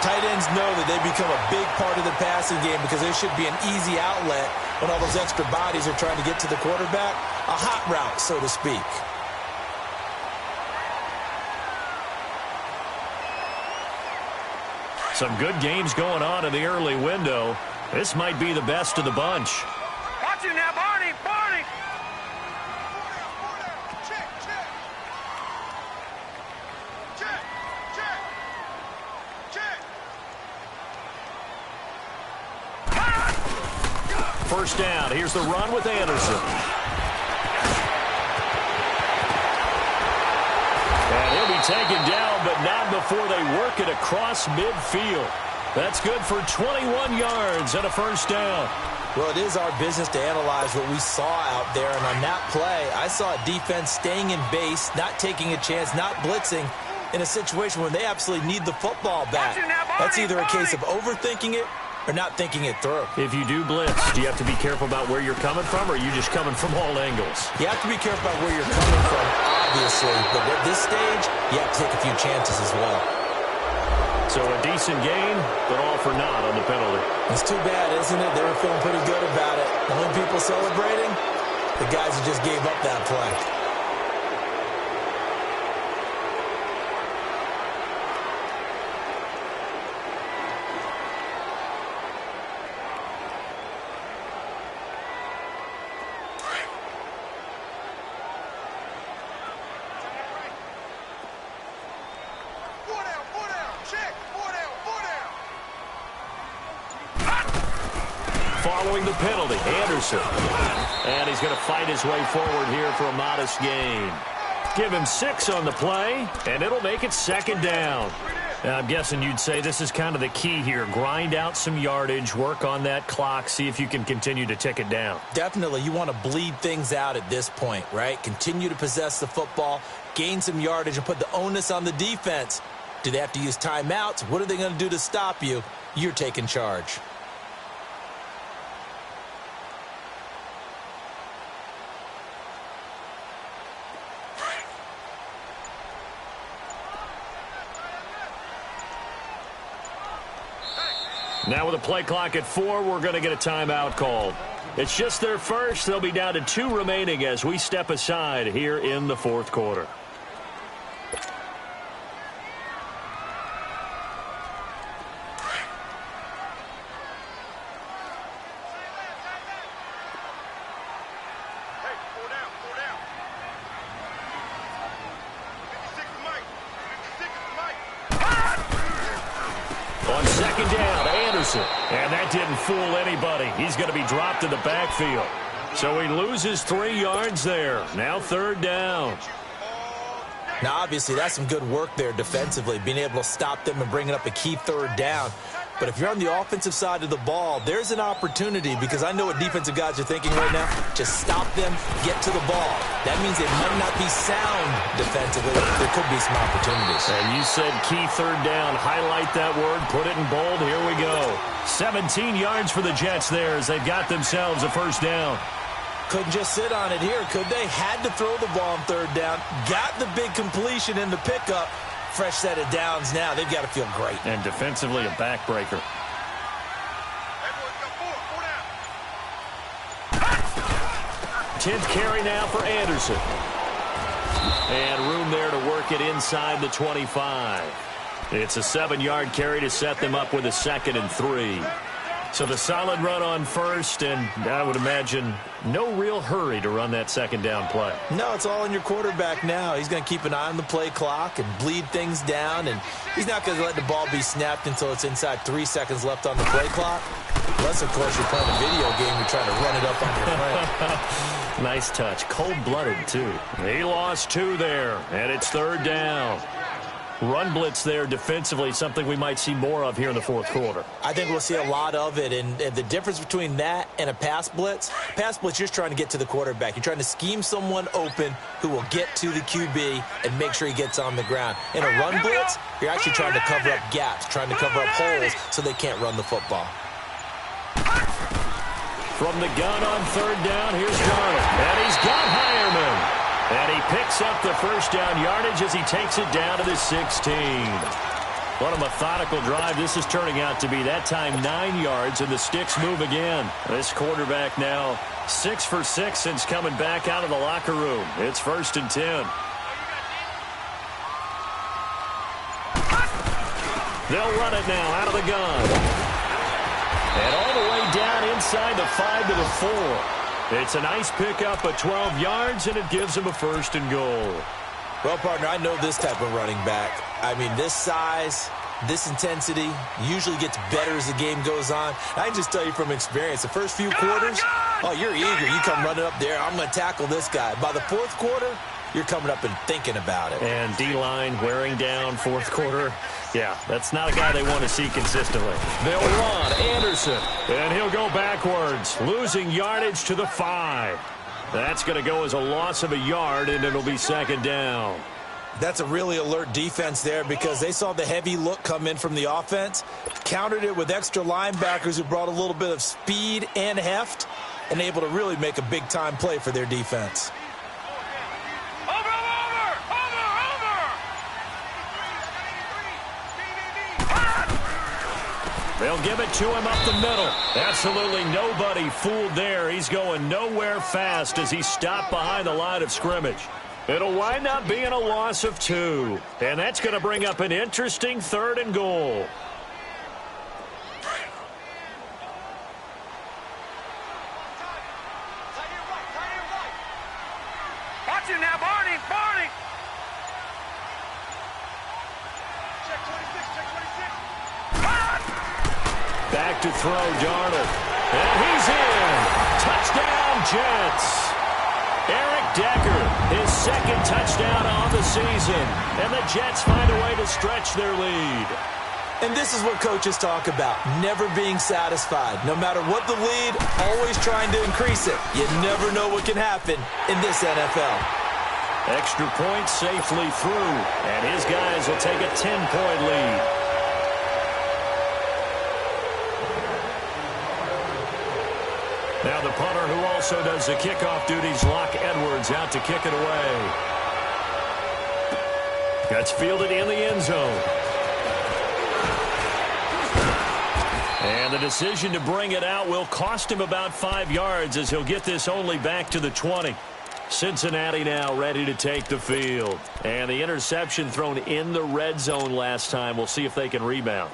[SPEAKER 3] tight ends know that they become a big part of the passing game because there should be an easy outlet when all those extra bodies are trying to get to the quarterback. A hot route, so to speak.
[SPEAKER 2] Some good games going on in the early window. This might be the best of the bunch.
[SPEAKER 4] Watch him now, Barney! Barney!
[SPEAKER 1] Check, check. Check, check. Check.
[SPEAKER 2] First down. Here's the run with Anderson. And he'll be taken down, but not before they work it across midfield. That's good for 21 yards and a first down.
[SPEAKER 3] Well, it is our business to analyze what we saw out there. And on that play, I saw a defense staying in base, not taking a chance, not blitzing in a situation where they absolutely need the football back. That's either a case of overthinking it or not thinking it through.
[SPEAKER 2] If you do blitz, do you have to be careful about where you're coming from, or are you just coming from all angles?
[SPEAKER 3] You have to be careful about where you're coming from, obviously. But at this stage, you have to take a few chances as well.
[SPEAKER 2] So a decent gain, but all for naught on the penalty.
[SPEAKER 3] It's too bad, isn't it? They were feeling pretty good about it. The only people celebrating, the guys who just gave up that play.
[SPEAKER 1] Four down, check, 4 down.
[SPEAKER 2] following the penalty. Anderson. And he's going to fight his way forward here for a modest gain. Give him 6 on the play, and it'll make it second down. I'm guessing you'd say this is kind of the key here. Grind out some yardage, work on that clock, see if you can continue to tick it down.
[SPEAKER 3] Definitely. You want to bleed things out at this point, right? Continue to possess the football, gain some yardage, and put the onus on the defense. Do they have to use timeouts? What are they going to do to stop you? You're taking charge.
[SPEAKER 2] Now with a play clock at 4, we're going to get a timeout called. It's just their first. They'll be down to 2 remaining as we step aside here in the fourth quarter. And that didn't fool anybody. He's going to be dropped in the backfield. So he loses 3 yards there. Now third down.
[SPEAKER 3] Now, obviously, that's some good work there defensively, being able to stop them and bringing up a key third down. But if you're on the offensive side of the ball, there's an opportunity, because I know what defensive guys are thinking right now. Just stop them, get to the ball. That means they might not be sound defensively. There could be some opportunities.
[SPEAKER 2] And you said key third down. Highlight that word. Put it in bold. Here we go. 17 yards for the Jets there as they've got themselves a first down.
[SPEAKER 3] Couldn't just sit on it here, could they? Had to throw the ball on third down. Got the big completion in the pickup. Fresh set of downs now. They've got to feel great.
[SPEAKER 2] And defensively, a backbreaker. 10th carry now for Anderson. And room there to work it inside the 25. It's a 7-yard carry to set them up with a 2nd and 3. So the solid run on first, and I would imagine no real hurry to run that second down play.
[SPEAKER 3] No, it's all in your quarterback now. He's going to keep an eye on the play clock and bleed things down, and he's not going to let the ball be snapped until it's inside 3 seconds left on the play clock. Unless, of course, you're playing a video game, you're trying to run it up on your friend.
[SPEAKER 2] Nice touch. Cold-blooded, too. He lost 2 there, and it's third down. Run blitz there defensively, something we might see more of here in the fourth quarter.
[SPEAKER 3] I think we'll see a lot of it, and the difference between that and a pass blitz, you're just trying to get to the quarterback. You're trying to scheme someone open who will get to the QB and make sure he gets on the ground. In a run blitz, you're actually trying to cover up gaps, trying to cover up holes so they can't run the football.
[SPEAKER 2] From the gun on third down, here's Darnold, and he's got Hireman. And he picks up the first down yardage as he takes it down to the 16. What a methodical drive this is turning out to be. That time 9 yards, and the sticks move again. This quarterback now 6 for 6 since coming back out of the locker room. It's 1st and 10. They'll run it now out of the gun. And all the way down inside the 5 to the 4. It's a nice pickup of 12 yards, and it gives him a 1st and goal.
[SPEAKER 3] Well, partner, I know this type of running back. I mean, this size, this intensity usually gets better as the game goes on. I can just tell you from experience, the first few quarters, oh, you're eager. You come running up there, I'm going to tackle this guy. By the fourth quarter, you're coming up and thinking about it.
[SPEAKER 2] And D-line wearing down fourth quarter. Yeah, that's not a guy they want to see consistently. They'll run Anderson, and he'll go backwards, losing yardage to the 5. That's going to go as a loss of a yard, and it'll be second down.
[SPEAKER 3] That's a really alert defense there because they saw the heavy look come in from the offense, countered it with extra linebackers who brought a little bit of speed and heft, and able to really make a big-time play for their defense.
[SPEAKER 2] They'll give it to him up the middle. Absolutely nobody fooled there. He's going nowhere fast as he's stopped behind the line of scrimmage. It'll wind up being a loss of 2. And that's going to bring up an interesting 3rd and goal.
[SPEAKER 4] Watch him now, Barney! Barney! Check 26, check 26.
[SPEAKER 2] Back to throw, Darnold. And he's Jets. Eric Decker, his second touchdown on the season. And the Jets find a way to stretch their lead.
[SPEAKER 3] And this is what coaches talk about, never being satisfied. No matter what the lead, always trying to increase it. You never know what can happen in this NFL.
[SPEAKER 2] Extra point safely through, and his guys will take a 10-point lead. Now the punter who also does the kickoff duties, Locke Edwards, out to kick it away. That's fielded in the end zone. And the decision to bring it out will cost him about 5 yards as he'll get this only back to the 20. Cincinnati now ready to take the field. And the interception thrown in the red zone last time. We'll see if they can rebound.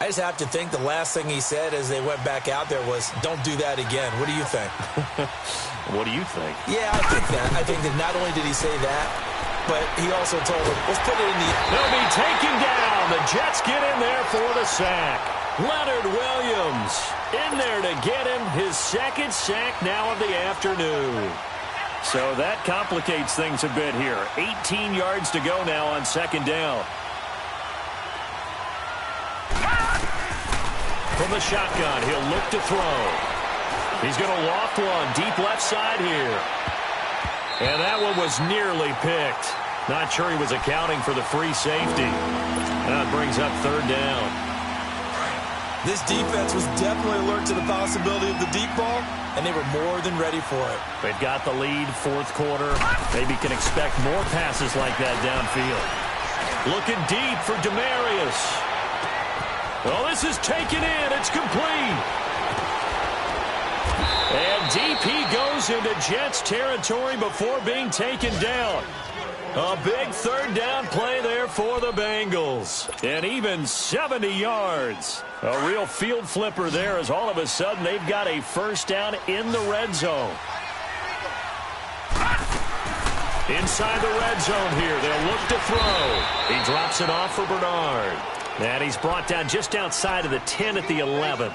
[SPEAKER 3] I just have to think the last thing he said as they went back out there was, don't do that again. What do you think?
[SPEAKER 2] What do you think?
[SPEAKER 3] Yeah, I think that. I think that not only did he say that, but he also told them, let's put it in the...
[SPEAKER 2] They'll be taken down. The Jets get in there for the sack. Leonard Williams in there to get him his second sack now of the afternoon. So that complicates things a bit here. 18 yards to go now on second down. From the shotgun, he'll look to throw. He's going to loft one deep left side here. And that one was nearly picked. Not sure he was accounting for the free safety. That brings up third down.
[SPEAKER 3] This defense was definitely alert to the possibility of the deep ball, and they were more than ready for it.
[SPEAKER 2] They've got the lead, fourth quarter. Maybe can expect more passes like that downfield. Looking deep for Demarius. Well, this is taken in. It's complete. And deep he goes into Jets territory before being taken down. A big third down play there for the Bengals. And even 70 yards. A real field flipper there as all of a sudden they've got a first down in the red zone. Inside the red zone here. They'll look to throw. He drops it off for Bernard. And he's brought down just outside of the 10 at the 11.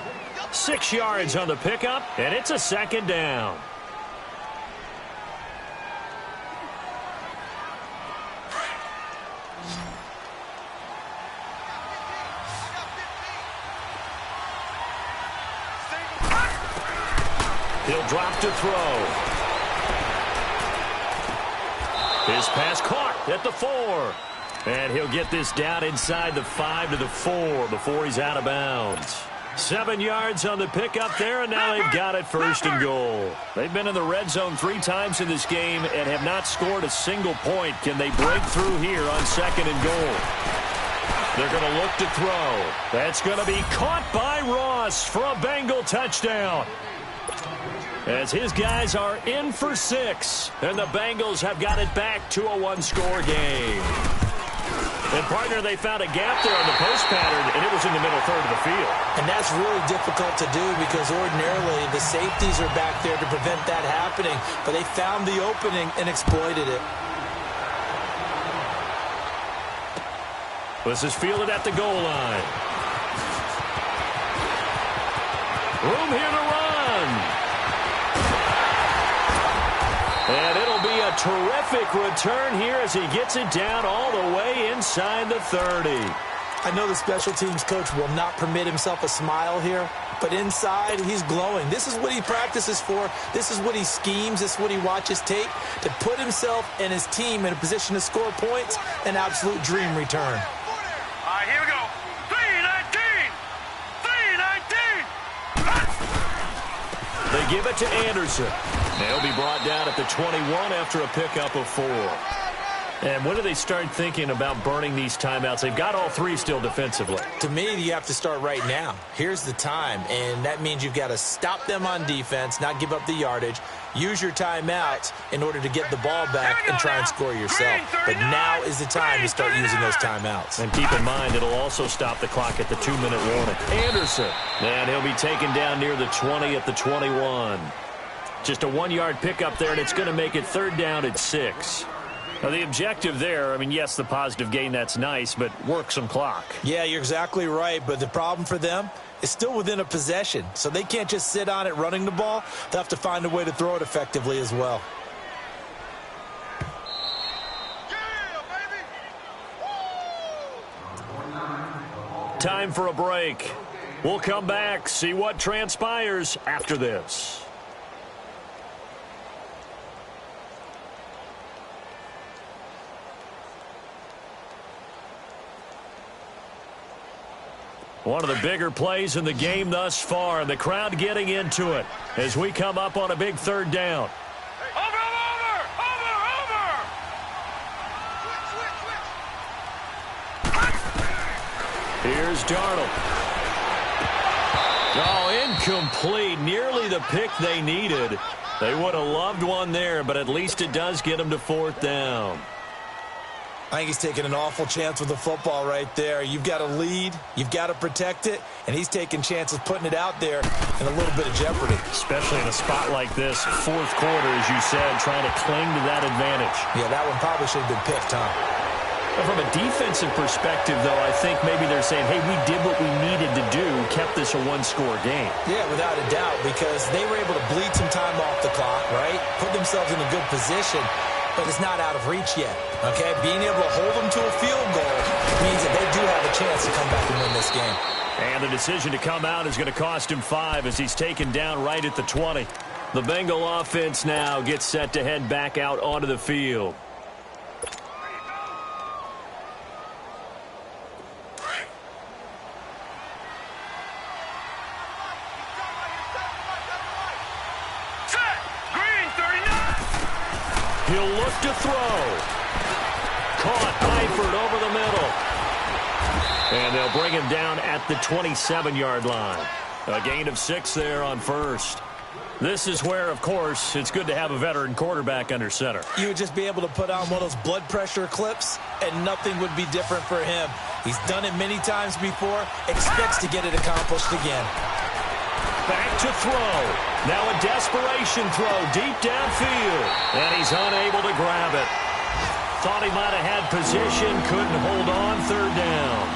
[SPEAKER 2] 6 yards on the pickup, and it's a second down. He'll drop to throw. His pass caught at the 4. And he'll get this down inside the 5 to the 4 before he's out of bounds. 7 yards on the pickup there, and now they've got it first and goal. They've been in the red zone 3 times in this game and have not scored a single point. Can they break through here on second and goal? They're going to look to throw. That's going to be caught by Ross for a Bengal touchdown. As his guys are in for 6, and the Bengals have got it back to a one-score game. And, partner, they found a gap there on the post pattern, and it was in the middle third of the field.
[SPEAKER 3] And that's really difficult to do because ordinarily the safeties are back there to prevent that happening. But they found the opening and exploited it.
[SPEAKER 2] This is fielded at the goal line. Room here to run. And it'll be a terrific return here as he gets it down all the way inside the 30.
[SPEAKER 3] I know the special teams coach will not permit himself a smile here, but inside he's glowing. This is what he practices for. This is what he schemes. This is what he watches tape to put himself and his team in a position to score points. An absolute dream return.
[SPEAKER 4] All right, here we go. 3-19! 3-19!
[SPEAKER 2] They give it to Anderson. They'll be brought down at the 21 after a pickup of 4. And when do they start thinking about burning these timeouts? They've got all 3 still defensively.
[SPEAKER 3] To me, you have to start right now. Here's the time, and that means you've got to stop them on defense, not give up the yardage, use your timeouts in order to get the ball back and try and score yourself. But now is the time to start using those timeouts.
[SPEAKER 2] And keep in mind, it'll also stop the clock at the 2-minute warning. Anderson, and he'll be taken down near the 20 at the 21. Just a 1-yard pickup there, and it's going to make it third down at 6. Now, the objective there, I mean, yes, the positive gain, that's nice, but work some clock.
[SPEAKER 3] Yeah, you're exactly right, but the problem for them, is still within a possession, so they can't just sit on it running the ball. They'll have to find a way to throw it effectively as well.
[SPEAKER 2] Time for a break. We'll come back, see what transpires after this. One of the bigger plays in the game thus far, and the crowd getting into it as we come up on a big third down. Here's Darnold. Oh, incomplete. Nearly the pick they needed. They would have loved one there, but at least it does get them to fourth down.
[SPEAKER 3] I think he's taking an awful chance with the football right there. You've got to lead, you've got to protect it, and he's taking chances putting it out there in a little bit of jeopardy.
[SPEAKER 2] Especially in a spot like this, fourth quarter, as you said, trying to cling to that advantage.
[SPEAKER 3] Yeah, that one probably should have been picked, huh?
[SPEAKER 2] From a defensive perspective, though, I think maybe they're saying, hey, we did what we needed to do, kept this a one-score game.
[SPEAKER 3] Yeah, without a doubt, because they were able to bleed some time off the clock, right? Put themselves in a good position, but it's not out of reach yet, okay? Being able to hold them to a field goal means that they do have a chance to come back and win this game.
[SPEAKER 2] And the decision to come out is going to cost him 5 as he's taken down right at the 20. The Bengal offense now gets set to head back out onto the field. He'll look to throw. Caught Eifert over the middle. And they'll bring him down at the 27-yard line. A gain of 6 there on first. This is where, of course, it's good to have a veteran quarterback under center.
[SPEAKER 3] You would just be able to put on one of those blood pressure clips, and nothing would be different for him. He's done it many times before, expects to get it accomplished again.
[SPEAKER 2] Back to throw. Now a desperation throw deep downfield. And he's unable to grab it. Thought he might have had position, couldn't hold on, third down.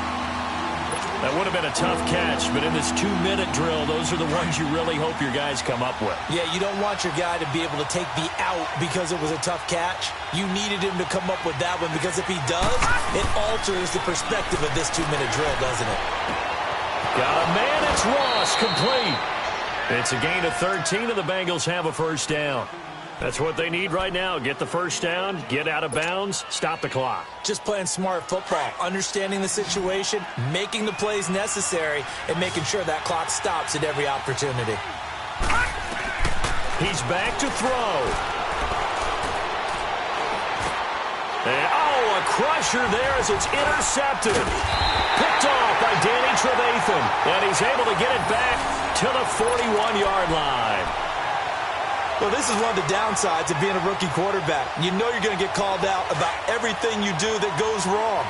[SPEAKER 2] That would have been a tough catch, but in this 2-minute drill, those are the ones you really hope your guys come up with.
[SPEAKER 3] Yeah, you don't want your guy to be able to take the out because it was a tough catch. You needed him to come up with that one because if he does, it alters the perspective of this 2-minute drill, doesn't it?
[SPEAKER 2] Got a man, it's Ross, complete. It's a gain of 13, and the Bengals have a first down. That's what they need right now. Get the first down, get out of bounds, stop the clock.
[SPEAKER 3] Just playing smart football, understanding the situation, making the plays necessary, and making sure that clock stops at every opportunity.
[SPEAKER 2] He's back to throw. And, a crusher there as it's intercepted. Picked off by Danny Trevathan, and he's able to get it back to the 41-yard line.
[SPEAKER 3] Well, this is one of the downsides of being a rookie quarterback. You know you're going to get called out about everything you do that goes wrong.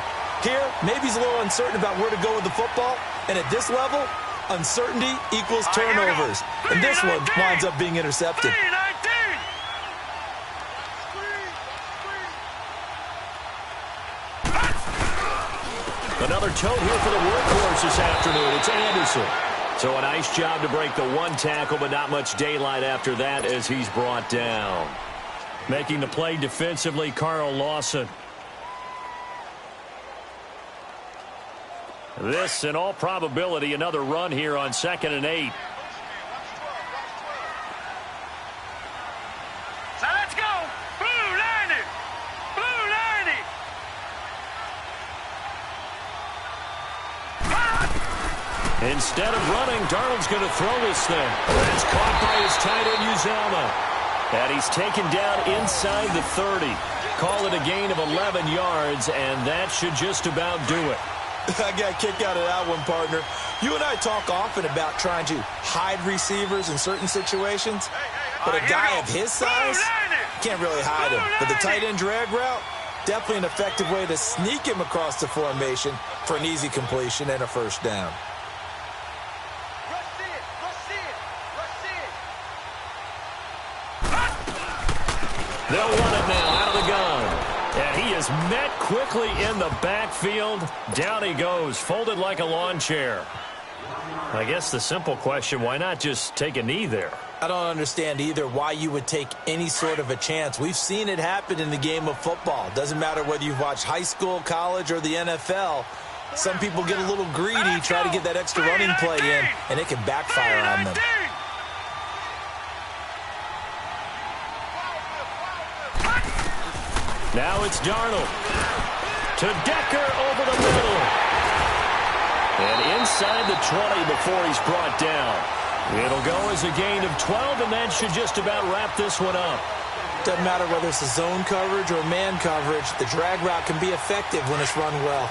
[SPEAKER 3] Here, maybe he's a little uncertain about where to go with the football, and at this level, uncertainty equals turnovers. And this one winds up being intercepted.
[SPEAKER 2] Another tote here for the workhorse this afternoon. It's Anderson. So a nice job to break the one tackle, but not much daylight after that as he's brought down. Making the play defensively, Carl Lawson. This, in all probability, another run here on 2nd and 8.
[SPEAKER 4] So let's go. Blue 90. Blue 90.
[SPEAKER 2] Instead of running, Darnold's going to throw this thing. That's caught by his tight end, Uzomah. And he's taken down inside the 30. Call it a gain of 11 yards, and that should just about do it.
[SPEAKER 3] I got a kick out of that one, partner. You and I talk often about trying to hide receivers in certain situations, but a guy of his size can't really hide him. But the tight end drag route, definitely an effective way to sneak him across the formation for an easy completion and a first down.
[SPEAKER 2] They'll run it now out of the gun. And he is met quickly in the backfield. Down he goes, folded like a lawn chair. I guess the simple question, why not just take a knee there?
[SPEAKER 3] I don't understand either why you would take any sort of a chance. We've seen it happen in the game of football. Doesn't matter whether you've watched high school, college, or the NFL. Some people get a little greedy, try to get that extra running play in, and it can backfire on them.
[SPEAKER 2] Now it's Darnold. To Decker over the middle. And inside the 20 before he's brought down. It'll go as a gain of 12, and that should just about wrap this one up.
[SPEAKER 3] Doesn't matter whether it's a zone coverage or man coverage, the drag route can be effective when it's run well.